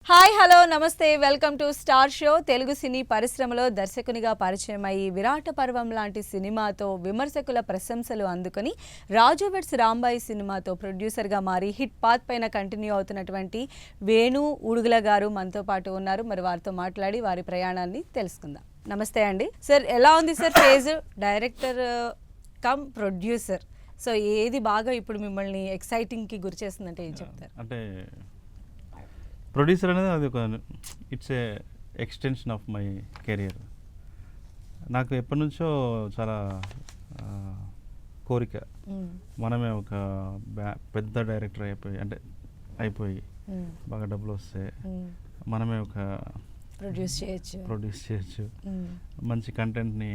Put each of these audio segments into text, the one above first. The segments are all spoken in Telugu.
హాయ్ హలో నమస్తే welcome to star show. Telugu సినీ పరిశ్రమలో దర్శకునిగా పరిచయం అయ్యి విరాట పర్వం లాంటి సినిమాతో విమర్శకుల ప్రశంసలు అందుకొని రాజు వెడ్స్ రాంబాయి సినిమాతో ప్రొడ్యూసర్గా మారి హిట్ పాత్ పైన కంటిన్యూ అవుతున్నటువంటి వేణు ఉడుగుల గారు మనతో పాటు ఉన్నారు. మరి వారితో మాట్లాడి వారి ప్రయాణాన్ని తెలుసుకుందాం. నమస్తే అండి. సార్ ఎలా ఉంది sir phase director come producer? So ఏది బాగా ఇప్పుడు మిమ్మల్ని ఎక్సైటింగ్కి గురి చేస్తుందంటే ఏం చెప్తారు? అంటే ప్రొడ్యూసర్ అనేది అది ఒక it's a extension of my career. నాకు ఎప్పటి నుంచో చాలా కోరిక, మనమే ఒక పెద్ద డైరెక్టర్ అయిపోయి బాగా డబ్బులు వస్తే మనమే ఒక ప్రొడ్యూస్ చేయొచ్చు, మంచి కంటెంట్ని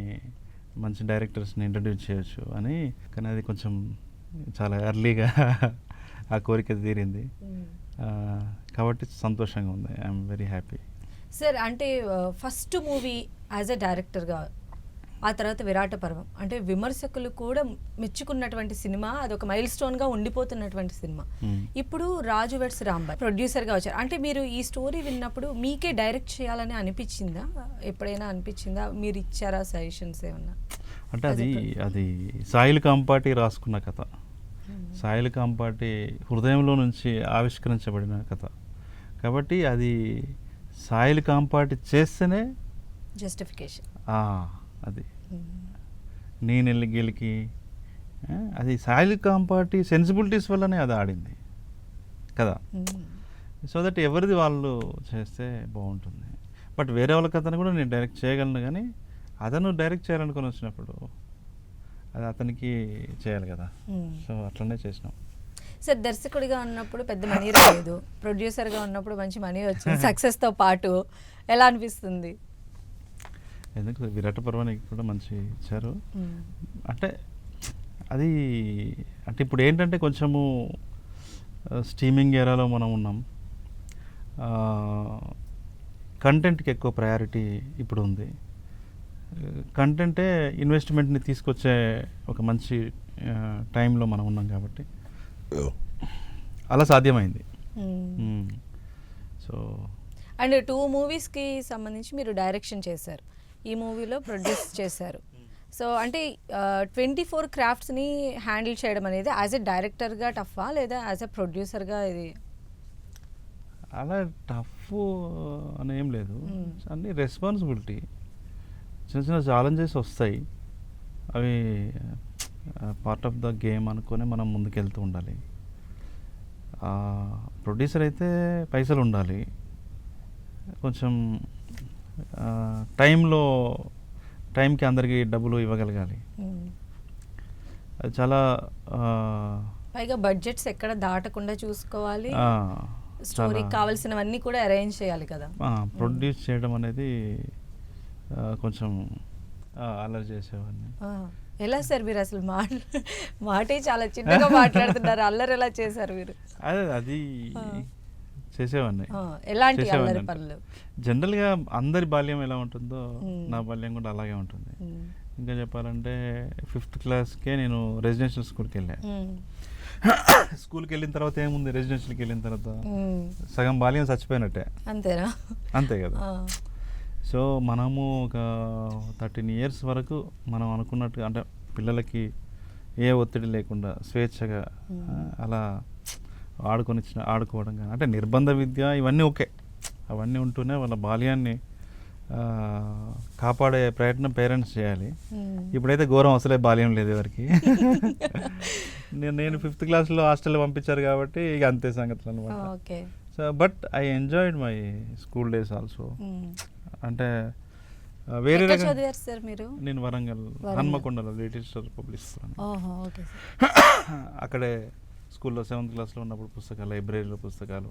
మంచి డైరెక్టర్స్ని ఇంట్రడ్యూస్ చేయొచ్చు అని. కానీ అది కొంచెం చాలా ఎర్లీగా ఆ కోరిక తీరింది కాబట్టి సంతోషంగా ఉంది. I'm very happy. సార్ అంటే ఫస్ట్ మూవీ యాజ్ అ డైరెక్టర్గా, ఆ తర్వాత విరాట పర్వం అంటే విమర్శకులు కూడా మెచ్చుకున్నటువంటి సినిమా, అదొక మైల్ స్టోన్గా ఉండిపోతున్నటువంటి సినిమా. ఇప్పుడు రాజు వెడ్స్ రాంబాయి ప్రొడ్యూసర్గా వచ్చారు. అంటే మీరు ఈ స్టోరీ విన్నప్పుడు మీకే డైరెక్ట్ చేయాలని అనిపించిందా? ఎప్పుడైనా అనిపించిందా? మీరు ఇచ్చారా సజెషన్స్ ఏమన్నా? అంటే అది సాయిల్ కాంపాటి రాసుకున్న కథ, సాయిల్ కాంపాటి హృదయంలో నుంచి ఆవిష్కరించబడిన కథ కాబట్టి అది సాయిల్ కాంపాటి చేస్తేనే జస్టిఫికేషన్. అది నేను గెలికి అది సాయిల్ కాంపాటి సెన్సిబిలిటీస్ వల్లనే అది ఆడింది కదా. సో దట్ ఎవరిది వాళ్ళు చేస్తే బాగుంటుంది. బట్ వేరే వాళ్ళ కథను కూడా నేను డైరెక్ట్ చేయగలను, కానీ అతను డైరెక్ట్ చేయాలనుకొని వచ్చినప్పుడు అది అతనికి చేయాలి కదా. సో అట్లనే చేసినాం. సార్ దర్శకుడిగా ఉన్నప్పుడు పెద్ద మనీ రాలేదు, ప్రొడ్యూసర్గా ఉన్నప్పుడు మంచి మనీ వచ్చింది సక్సెస్తో పాటు. ఎలా అనిపిస్తుంది? ఎందుకు విరాట పర్వానికి కూడా మంచి ఇచ్చారు. అంటే అది అంటే ఇప్పుడు ఏంటంటే కొంచెము స్ట్రీమింగ్ ఏరాలో మనం ఉన్నాం. కంటెంట్కి ఎక్కువ ప్రయారిటీ ఇప్పుడు ఉంది. కంటెంటే ఇన్వెస్ట్మెంట్ని తీసుకొచ్చే ఒక మంచి టైంలో మనం ఉన్నాం కాబట్టి అలా సాధ్యమైంది. సో అండ్ 2 మూవీస్కి సంబంధించి మీరు డైరెక్షన్ చేశారు, ఈ మూవీలో ప్రొడ్యూస్ చేశారు. సో అంటే 24 క్రాఫ్ట్స్ని హ్యాండిల్ చేయడం అనేది యాజ్ ఎ డైరెక్టర్గా టఫా లేదా యాజ్ ఎ ప్రొడ్యూసర్గా? ఇది అలా టఫ్ అని ఏం లేదు, అన్ని రెస్పాన్సిబిలిటీ. చిన్న చిన్న ఛాలెంజెస్ వస్తాయి, అవి పార్ట్ ఆఫ్ ద గేమ్ అనుకొని మనం ముందుకెళ్తూ ఉండాలి. ప్రొడ్యూసర్ అయితే పైసలు ఉండాలి, కొంచెం టైంకి అందరికీ డబ్బులు ఇవ్వగలగాలి. అది చాలా పైగా బడ్జెట్స్ ఎక్కడ దాటకుండా చూసుకోవాలి, స్టోరీకి కావాల్సినవన్నీ కూడా అరేంజ్ చేయాలి కదా. ప్రొడ్యూస్ చేయడం అనేది కొంచెం అల్లరి చేసేవాడిని. ఎలా సార్ మీరు అసలు మాటే చాలా చిన్నగా మాట్లాడుతున్నారు, అల్లరి ఎలా చేశారు మీరు? అది చేసేవాడిని. ఎలాంటి అల్లరి పనులు? జనరల్గా అందరి బాల్యం ఎలా ఉంటుందో నా బాల్యం కూడా అలాగే ఉంటుంది. ఇంకా చెప్పాలంటే 5th క్లాస్కే నేను రెసిడెన్షియల్ స్కూల్కి వెళ్ళాను. స్కూల్కి వెళ్ళిన తర్వాత ఏముంది, రెసిడెన్షియల్కి వెళ్ళిన తర్వాత సగం బాల్యం చచ్చిపోయినట్టే. అంతేనా? అంతే కదా. సో మనము ఒక 13 years వరకు మనం అనుకున్నట్టుగా, అంటే పిల్లలకి ఏ ఒత్తిడి లేకుండా స్వేచ్ఛగా అలా ఆడుకోవడం కానీ, అంటే నిర్బంధ విద్య ఇవన్నీ ఓకే, అవన్నీ ఉంటూనే వాళ్ళ బాల్యాన్ని కాపాడే ప్రయత్నం పేరెంట్స్ చేయాలి. ఇప్పుడైతే ఘోరం, అసలే బాల్యం లేదు ఎవరికి. నేను 5th క్లాస్లో హాస్టల్లో పంపించారు కాబట్టి ఇక అంతే సంగతులు అనమాట. So but I enjoyed my school days also. అంటే వేరే నేను వరంగల్ హన్మకొండలో లిటిల్ స్టార్ పబ్లిక్ స్కూల్, అక్కడే స్కూల్లో 7th క్లాస్లో ఉన్నప్పుడు పుస్తకాలు, లైబ్రరీలో పుస్తకాలు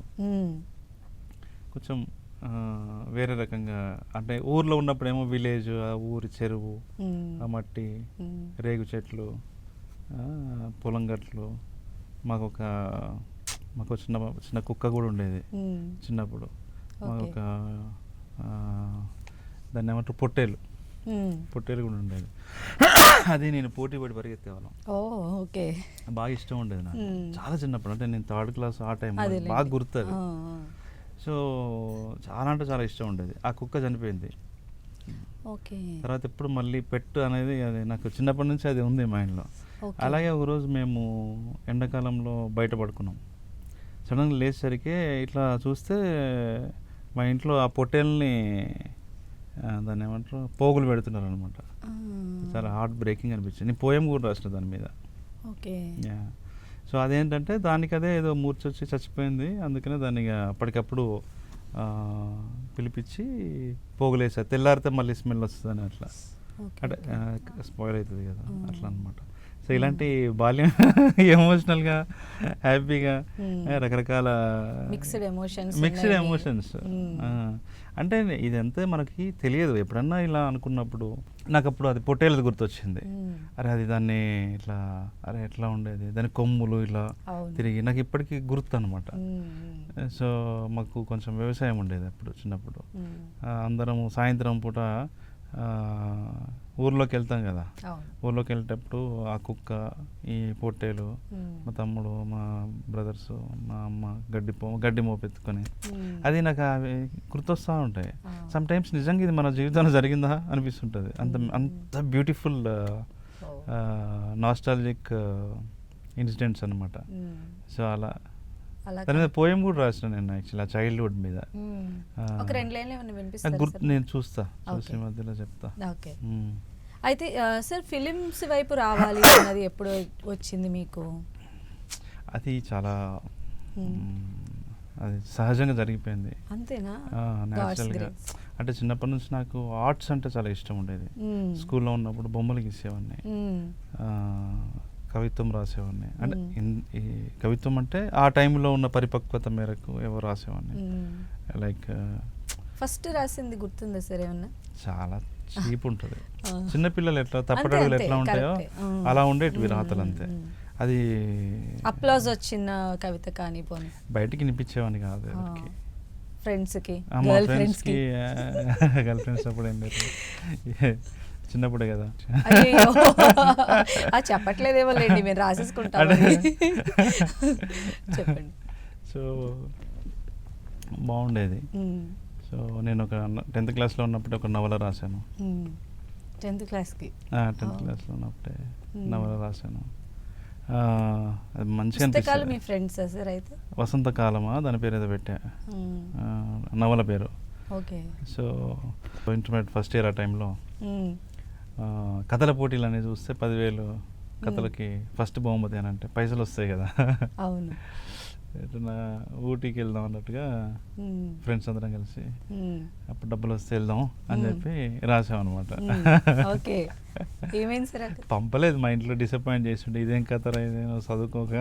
కొంచెం వేరే రకంగా. అంటే ఊర్లో ఉన్నప్పుడేమో విలేజ్, ఆ ఊరి చెరువు, ఆ మట్టి, రేగు చెట్లు, పొలం గట్లు. మాకు చిన్న కుక్క కూడా ఉండేది చిన్నప్పుడు. మాకు ఒక దాన్ని ఏమంటారు పొట్టేలు కూడా ఉండేది. అది నేను పోటీ పడి పరిగెత్తేవాళ్ళం. బాగా ఇష్టం ఉండేది నాకు చాలా చిన్నప్పుడు. అంటే నేను 3rd క్లాస్ ఆ టైం బాగా గుర్తుంది. సో చాలా అంటే చాలా ఇష్టం ఉండేది. ఆ కుక్క చనిపోయింది. ఓకే. తర్వాత ఎప్పుడు మళ్ళీ పెట్ అనేది అది నాకు చిన్నప్పటి నుంచి అది ఉంది మైండ్లో. అలాగే ఒకరోజు మేము ఎండాకాలంలో బయట పడుకున్నాం. సడన్గా లేచేసరికి ఇట్లా చూస్తే మా ఇంట్లో ఆ పొట్టేల్ని దాన్ని ఏమంటారు పోగులు పెడుతున్నారు అనమాట. చాలా హార్ట్ బ్రేకింగ్ అనిపించింది. నేను పోయం కూడా రాసిన దాని మీద. ఓకే. సో అదేంటంటే దానికి అదే ఏదో మూర్చొచ్చి చచ్చిపోయింది. అందుకనే దాన్ని ఇక అప్పటికప్పుడు పిలిపించి పోగులేసారు. తెల్లారితే మళ్ళీ స్మెల్ వస్తుందని అట్లా, అంటే స్పాయిల్ అవుతుంది కదా అట్లా అనమాట. సో ఇలాంటి బాల్యం ఎమోషనల్గా హ్యాపీగా రకరకాల మిక్స్డ్ ఎమోషన్స్. అంటే ఇదంతా మనకి తెలియదు. ఎప్పుడన్నా ఇలా అనుకున్నప్పుడు నాకు అప్పుడు అది పొట్టేలది గుర్తొచ్చింది. అరే అది దాన్ని ఇట్లా అరే ఎట్లా ఉండేది, దాని కొమ్ములు ఇలా తిరిగి నాకు ఇప్పటికీ గుర్తు అనమాట. సో మాకు కొంచెం వ్యవసాయం ఉండేది అప్పుడు చిన్నప్పుడు. అందరము సాయంత్రం పూట ఊర్లోకి వెళ్తాం కదా, ఊర్లోకి వెళ్ళేటప్పుడు ఆ కుక్క, ఈ పొట్టేలు, మా తమ్ముడు, మా బ్రదర్స్, మా అమ్మ గడ్డి మోపెత్తుకొని అది నాకు అవి గుర్తొస్తూ ఉంటాయి. సమ్ టైమ్స్ నిజంగా ఇది మన జీవితంలో జరిగిందా అనిపిస్తుంటుంది. అంత బ్యూటిఫుల్ నాస్టాలజిక్ ఇన్సిడెంట్స్ అనమాట. సో అలా దాని మీద పోయం కూడా రాసిన నేను యాక్చువల్లీ చైల్డ్హుడ్ మీద. నేను చూస్తా చూసి మధ్యలో చెప్తా. అయితే సార్ ఫిలిమ్స్ వైపు రావాలి అన్నది ఎప్పుడు వచ్చింది మీకు? అది చాలా అది సహజంగా జరిగిపోయింది. అంతేనా? న్యాచురల్గా. అంటే చిన్నప్పటి నుంచి నాకు ఆర్ట్స్ అంటే చాలా ఇష్టం ఉండేది. స్కూల్లో ఉన్నప్పుడు బొమ్మలు గీసేవాడిని, కవిత్వం రాసేవాడిని. అంటే ఈ కవిత్వం అంటే ఆ టైంలో ఉన్న పరిపక్వత మేరకు ఏవో రాసేవాడిని. లైక్ ఫస్ట్ రాసింది గుర్తుందా సార్ ఏమన్నా? చాలా చీప్ ఉంటుంది. చిన్నపిల్లలు ఎట్లా తప్పటడుగులు ఎట్లా ఉంటాయో అలా ఉండేటివి రాతలు అంతే. అది అప్లాజ్ వచ్చిన కవిత కానీ పోనీ బయటికి వినిపించేవాడిని కాదు. ఫ్రెండ్స్కి గర్ల్ ఫ్రెండ్స్ అప్పుడు ఏం లేదు, చిన్నప్పుడే కదా. చెప్పట్లేదేమో లేండి, మీరు రాసేసుకుంటాం. చెప్పండి. సో బాగుండేది. సో నేను ఒక 10th క్లాస్లో ఉన్నప్పుడు ఒక నవల రాశాను. 10th క్లాస్కి? 10th క్లాస్లో ఉన్నప్పుడే నవల రాశాను. అది మంచిగా అనిపిస్తుంది. మీ ఫ్రెండ్స్ సార్ అయితే? వసంతకాలమా దాని పేరు ఏదో పెట్టా, నవల పేరు. Okay. So intermediate first year ఆ టైంలో కథల పోటీలు అనేది చూస్తే 10,000 కథలకి ఫస్ట్ బహుమతి అని అంటే పైసలు వస్తాయి కదా. అవును. ఎట్లా ఊటీకి వెళ్దాం అన్నట్టుగా ఫ్రెండ్స్ అందరం కలిసి అప్పుడు డబ్బులు వస్తే వెళ్దాం అని చెప్పి రాసాం అనమాట. పంపలేదు, మా ఇంట్లో డిసప్పాయింట్ చేస్తుండే, ఇదేం కథ ఇదేమో చదువుకోక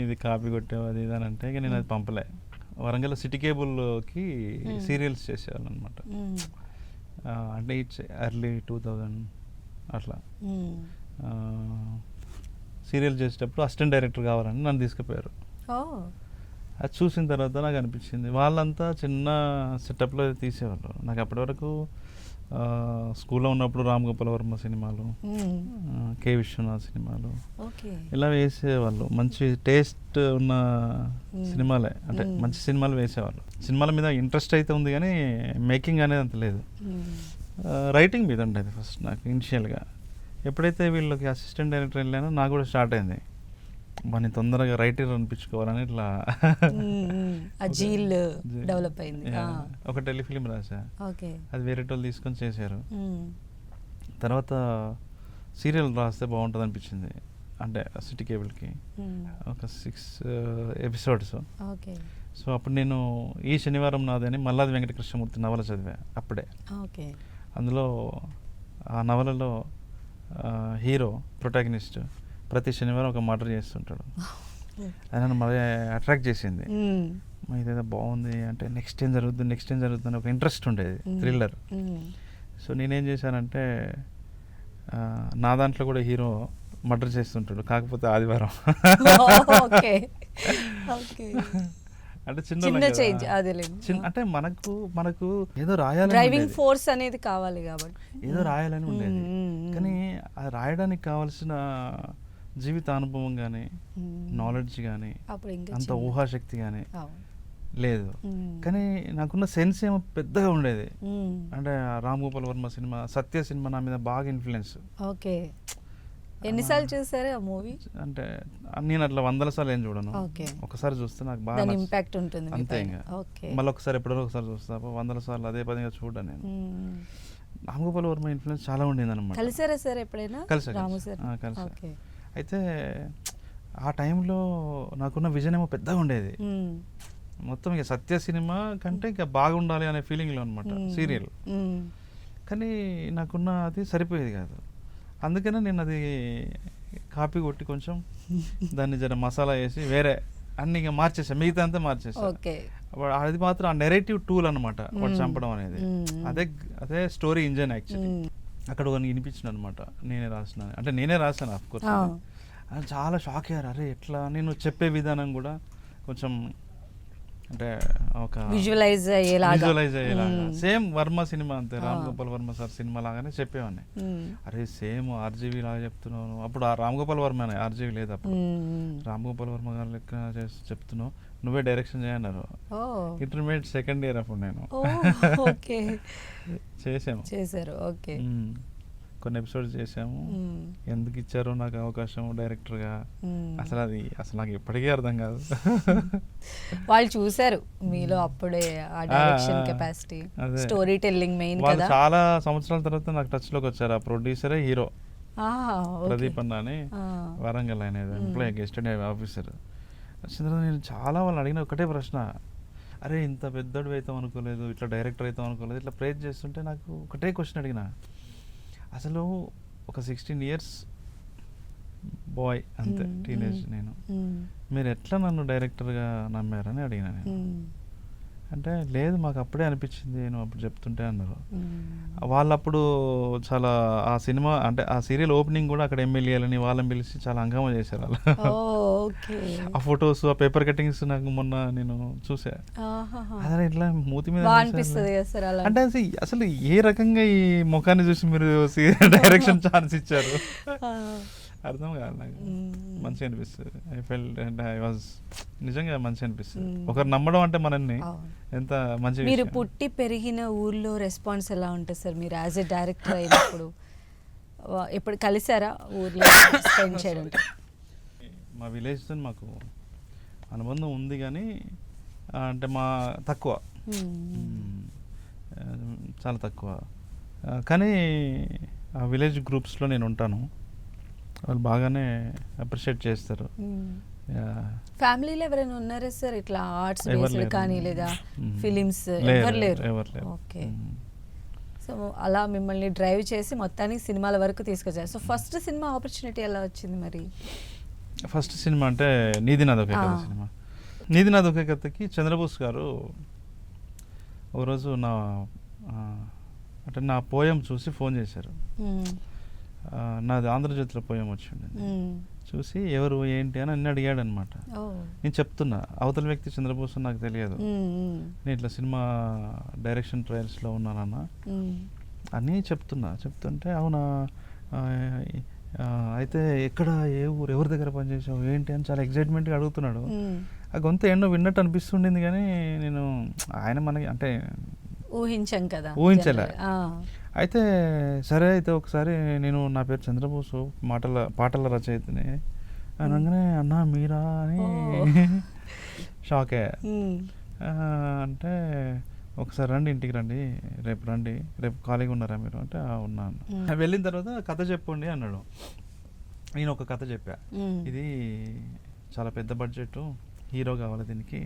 ఇది కాపీ కొట్టావు అది ఇది అని అంటే ఇక నేను అది పంపలే. వరంగల్ సిటీ కేబుల్కి సీరియల్స్ చేసేవాళ్ళు అనమాట. అంటే ఇట్స్ ఎర్లీ 2000 అట్లా. సీరియల్ చేసేటప్పుడు అసిస్టెంట్ డైరెక్టర్ కావాలని నన్ను తీసుకుపోయారు. అది చూసిన తర్వాత నాకు అనిపించింది వాళ్ళంతా చిన్న సెటప్లో తీసేవాళ్ళు. నాకు అప్పటి వరకు స్కూల్లో ఉన్నప్పుడు రామ్ గోపాల్ వర్మ సినిమాలు, కే విశ్వనాథ్ సినిమాలు ఇలా వేసేవాళ్ళు. మంచి టేస్ట్ ఉన్న సినిమాలే, అంటే మంచి సినిమాలు వేసేవాళ్ళు. సినిమాల మీద ఇంట్రెస్ట్ అయితే ఉంది కానీ మేకింగ్ అనేది అంత లేదు. రైటింగ్ మీద ఉండేది ఫస్ట్ నాకు ఇనిషియల్గా. ఎప్పుడైతే వీళ్ళకి అసిస్టెంట్ డైరెక్టర్ వెళ్ళానో నాకు కూడా స్టార్ట్ అయింది మన తొందరగా రైటర్ అనిపించుకోవాలని. ఇట్లా డెవలప్ అయింది. ఒక టెలిఫిలిం రాసా, అది వేరే వాళ్ళు తీసుకొని చేశారు. తర్వాత సీరియల్ రాస్తే బాగుంటుంది అనిపించింది, అంటే సిటీ కేబుల్కి ఒక 6 ఎపిసోడ్స్. సో అప్పుడు నేను ఈ శనివారం నాదని మల్లాది వెంకటకృష్ణమూర్తి నవల చదివా అప్పుడే. అందులో ఆ నవలలో హీరో ప్రొటాగనిస్ట్ ప్రతి శనివారం ఒక మర్డర్ చేస్తుంటాడు. అది నన్ను మళ్ళీ అట్రాక్ట్ చేసింది. ఇదేదో బాగుంది అంటే నెక్స్ట్ ఏం జరుగుతుంది అని ఒక ఇంట్రెస్ట్ ఉండేది, థ్రిల్లర్. సో నేనేం చేశానంటే నా దాంట్లో కూడా హీరో మర్డర్ చేస్తుంటాడు, కాకపోతే ఆదివారం. అంటే చిన్న చేంజ్, అంటే మనకు ఏదో రాయాలని, డ్రైవింగ్ ఫోర్స్ అనేది కావాలి కాబట్టి ఏదో రాయాలని ఉండేది. కానీ అది రాయడానికి కావాల్సిన జీవిత అనుభవం కానీ, నాలెడ్జ్ కానీ, అంత ఊహాశక్తి కానీ లేదు. కానీ నాకున్న సెన్స్ ఏమో పెద్దగా ఉండేది. అంటే రామ్ గోపాల్ వర్మ సినిమా, సత్య సినిమా నా మీద బాగా ఇన్ఫ్లుయెన్స్. ఓకే. ఎన్నిసార్లు చూసారు ఆ మూవీ? అంటే నేను అట్లా 100 సార్లు ఏం చూడను. ఒకసారి చూస్తే నాకు బాగా ఇంపాక్ట్ ఉంటుంది అంతే. ఇంకా మళ్ళీ ఒకసారి ఎప్పుడో ఒకసారి చూస్తా, 100 సార్లు అదే పదిగా చూడను నేను. రామ్ గోపాల్ వర్మ ఇన్ఫ్లుయెన్స్ చాలా ఉండేది అనమాట. కలిసారా సార్ ఎప్పుడైనా? కలిసా. అయితే ఆ టైంలో నాకున్న విజన్ ఏమో పెద్దగా ఉండేది. మొత్తం ఇక సత్య సినిమా కంటే ఇక బాగుండాలి అనే ఫీలింగ్లో అనమాట సీరియల్. కానీ నాకున్న అది సరిపోయేది కాదు. అందుకనే నేను అది కాపీ కొట్టి కొంచెం దాన్ని జర మసాలా వేసి వేరే అన్ని ఇక మార్చేసా, మిగతా అంతా మార్చేసా. అది మాత్రం ఆ నెరేటివ్ టూల్ అనమాట వాడు చంపడం అనేది. అదే స్టోరీ ఇంజన్ యాక్చువల్లీ. అక్కడ కొన్ని వినిపించిన అనమాట, నేనే రాసాను ఆఫ్ కోర్స్. చాలా షాక్ అయ్యారు. అరే ఎట్లా, నేను చెప్పే విధానం కూడా కొంచెం అంటే ఒక విజువలైజ్ అయ్యేలాగా సేమ్ వర్మ సినిమా అంతే, రామ్ గోపాల్ వర్మ సార్ సినిమా లాగానే చెప్పేవాడిని. అరే సేమ్ ఆర్జీవి లాగా చెప్తున్నావు. అప్పుడు ఆ రామ్ గోపాల్ వర్మ ఆర్జీవి లేదు అప్పుడు. రామ్ గోపాల్ వర్మ గారు లెక్క చెప్తున్నావు, నువ్వే డైరెక్షన్ చేయన్నారు. ఇంటర్మీడియట్ సెకండ్ ఇయర్ అప్పుడు నేను చేశారు. కొన్ని ఎపిసోడ్స్ చేసాము. ఎందుకు ఇచ్చారో నాకు అవకాశం డైరెక్టర్గా, అసలు నాకు ఎప్పటికీ అర్థం కాదు. వాళ్ళు చూసారు మీలో అప్పుడే ఆ direction capacity, story telling main కదా. చాలా సంవత్సరాల తర్వాత నాకు టచ్ లోకి వచ్చారు. ఆ ప్రొడ్యూసరే హీరో ప్రదీప్ అన్న అని, వరంగల్ అనేది ఎంప్లాయ్, గెస్ట్ ఆఫీసర్. వచ్చిన తర్వాత నేను చాలా వాళ్ళు అడిగిన ఒకటే ప్రశ్న, అరే ఇంత పెద్దడు అవుతాం అనుకోలేదు, ఇట్లా డైరెక్టర్ అవుతాం అనుకోలేదు, ఇట్లా ప్రేజ్ చేస్తుంటే నాకు ఒకటే క్వశ్చన్ అడిగిన, అసలు ఒక 16 years బాయ్ అంతే, టీనేజ్ నేను, మీరు ఎట్లా నన్ను డైరెక్టర్గా నమ్మారని అడిగిన నేను. అంటే లేదు మాకు అప్పుడే అనిపించింది, నేను అప్పుడు చెప్తుంటే అన్నారు. వాళ్ళప్పుడు చాలా ఆ సినిమా అంటే ఆ సీరియల్ ఓపెనింగ్ కూడా అక్కడ ఎమ్మెల్యేలని వాళ్ళని పిలిచి చాలా హంగామా చేశారు వాళ్ళు. ఆ ఫొటోస్, ఆ పేపర్ కటింగ్స్ నాకు మొన్న నేను చూసా. అదే ఇట్లా మూతి మీద అంటే అసలు ఏ రకంగా ఈ ముఖాన్ని చూసి మీరు డైరెక్షన్ ఛాన్స్ ఇచ్చారు అర్థం కాదు నాకు. మంచిగా అనిపిస్తుంది. I felt and I was నిజంగా మంచిగా అనిపిస్తుంది. ఒకరు నమ్మడం అంటే మనల్ని ఎంత మంచి. మీరు పుట్టి పెరిగిన ఊర్లో రెస్పాన్స్ ఎలా ఉంటుంది సార్? మీరు యాజ్ ఎ డైరెక్టర్ అయినప్పుడు ఎప్పుడు కలిసారా ఊర్లో స్పెండ్ చేయడం? మా విలేజ్తో మాకు అనుబంధం ఉంది కానీ అంటే మా తక్కువ, చాలా తక్కువ. కానీ ఆ విలేజ్ గ్రూప్స్లో నేను ఉంటాను, వాళ్ళు బాగానే అప్రిషియేట్ చేస్తారు. ఫ్యామిలీలో ఎవరైనా ఉన్నారా సార్ ఇట్లా ఆర్ట్స్ బేస్డ్ కానీ లేదా ఫిలిమ్స్? ఎవరు లేరు. ఓకే. సో అలా మిమ్మల్ని డ్రైవ్ చేసి మొత్తానికి సినిమాల వరకు తీసుకొచ్చారు. సో ఫస్ట్ సినిమా ఆపర్చునిటీ ఎలా వచ్చింది మరి? ఫస్ట్ సినిమా అంటే నీది నాది ఒకే కథ సినిమా. నీది నాది ఒకే కథకి చంద్రబోస్ గారు ఒకరోజు నా పోయం చూసి ఫోన్ చేశారు. నాది ఆంధ్రజ్యోతిలో పోయం వచ్చింది. చూసి ఎవరు ఏంటి అని అన్ని అడిగాడు అనమాట. నేను చెప్తున్నా, అవతల వ్యక్తి చంద్రబోస్ నాకు తెలియదు, నేను ఇట్లా సినిమా డైరెక్షన్ ట్రయల్స్లో ఉన్నానన్న అని చెప్తుంటే అవునా, అయితే ఎక్కడ, ఏ ఊరు, ఎవరి దగ్గర పనిచేసావు ఏంటి అని చాలా ఎగ్జైట్మెంట్గా అడుగుతున్నాడు. ఆ గొంతు ఏంటో విన్నట్టు అనిపిస్తుండింది కానీ నేను ఆయన మనకి అంటే ఊహించాం కదా, ఊహించలే. అయితే సరే అయితే ఒకసారి నేను నా పేరు చంద్రబోసు పాటల రచయితని అనగానే అన్నా మీరా అని షాక్ అయ్యా. అంటే ఒకసారి రండి, ఇంటికి రండి, రేపు ఖాళీగా ఉన్నారా మీరు అంటే ఉన్నాను. వెళ్ళిన తర్వాత కథ చెప్పండి అన్నాడు. నేను ఒక కథ చెప్పా, ఇది చాలా పెద్ద బడ్జెట్, హీరో కావాలి దీనికి,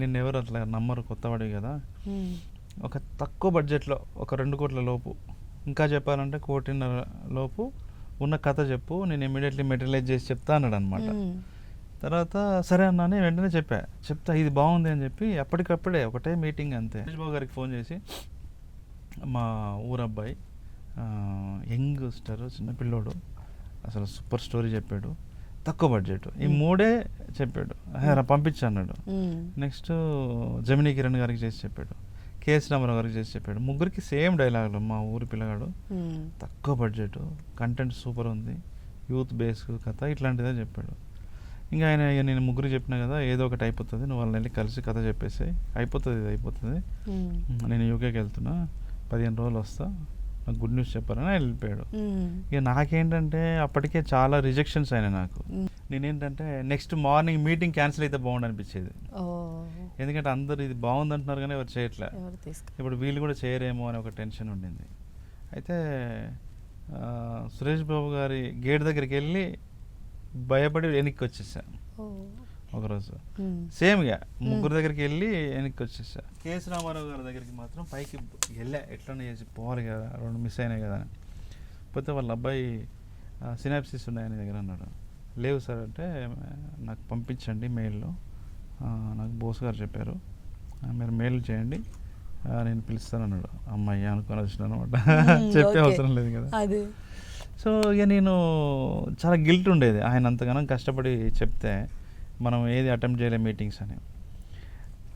నిన్నెవరు అట్లా నమ్మరు, కొత్తవాడివి కదా, ఒక తక్కువ బడ్జెట్లో ఒక 2 కోట్ల లోపు, ఇంకా చెప్పాలంటే 1.5 కోటి లోపు ఉన్న కథ చెప్పు, నేను ఇమీడియట్లీ మెటీరియలైజ్ చేసి చెప్తా అన్నాడు అనమాట. తర్వాత సరే అన్నానే వెంటనే చెప్తా ఇది బాగుంది అని చెప్పి అప్పటికప్పుడే ఒకటే మీటింగ్ అంతే. బాబు గారికి ఫోన్ చేసి, మా ఊరబ్బాయి యంగ్ స్టార్, చిన్న పిల్లోడు, అసలు సూపర్ స్టోరీ చెప్పాడు, తక్కువ బడ్జెట్, ఈ 3 చెప్పాడు, పంపించు అన్నాడు. నెక్స్ట్ జమినీ కిరణ్ గారికి చేసి చెప్పాడు, కేఎస్ రామారావు గారికి చేసి చెప్పాడు. 3కి సేమ్ డైలాగులు, మా ఊరి పిల్లగాడు, తక్కువ బడ్జెట్, కంటెంట్ సూపర్ ఉంది, యూత్ బేస్ కథ, ఇట్లాంటిదే చెప్పాడు. ఇంకా ఆయన ఇక నేను ముగ్గురు చెప్పినా కదా ఏదో ఒకటి అయిపోతుంది, నువ్వు వాళ్ళని వెళ్ళి కలిసి కథ చెప్పేసి అయిపోతుంది, ఇది అయిపోతుంది, నేను యూకేకి వెళ్తున్నా 15 రోజులు వస్తా, నాకు గుడ్ న్యూస్ చెప్పారని ఆయన వెళ్ళిపోయాడు. ఇక నాకేంటంటే అప్పటికే చాలా రిజెక్షన్స్ అయినాయి నాకు. నేనేంటంటే నెక్స్ట్ మార్నింగ్ మీటింగ్ క్యాన్సిల్ అయితే బాగుండు అనిపించేది, ఎందుకంటే అందరు ఇది బాగుంది అంటున్నారు కానీ ఎవరు చేయట్లే, ఇప్పుడు వీళ్ళు కూడా చేయరేమో అని ఒక టెన్షన్ ఉండింది. అయితే సురేష్ బాబు గారి గేట్ దగ్గరికి వెళ్ళి భయపడి వెనక్కి వచ్చేసా ఒకరోజు. సేమ్గా ముగ్గురు దగ్గరికి వెళ్ళి వెనక్కి వచ్చేసా. కేఎస్ రామారావు గారి దగ్గరికి మాత్రం పైకి వెళ్ళా, ఎట్లనే చేసి పోవాలి కదా, 2 మిస్ అయినాయి కదా అని. పోతే వాళ్ళ అబ్బాయి సినాప్సిస్ ఉన్నాయని దగ్గర అన్నాడు. లేవు సార్ అంటే నాకు పంపించండి మెయిల్లో, నాకు బోస్ గారు చెప్పారు, మీరు మెయిల్ చేయండి, నేను పిలుస్తాను అన్నాడు. అమ్మాయి అనుకొని వచ్చినాను అనమాట, చెప్పే అవసరం లేదు కదా. సో ఇక నేను చాలా గిల్ట్ ఉండేది, ఆయన అంతగానో కష్టపడి చెప్తే మనం ఏది అటెంప్ట్ చేయలే మీటింగ్స్ అని.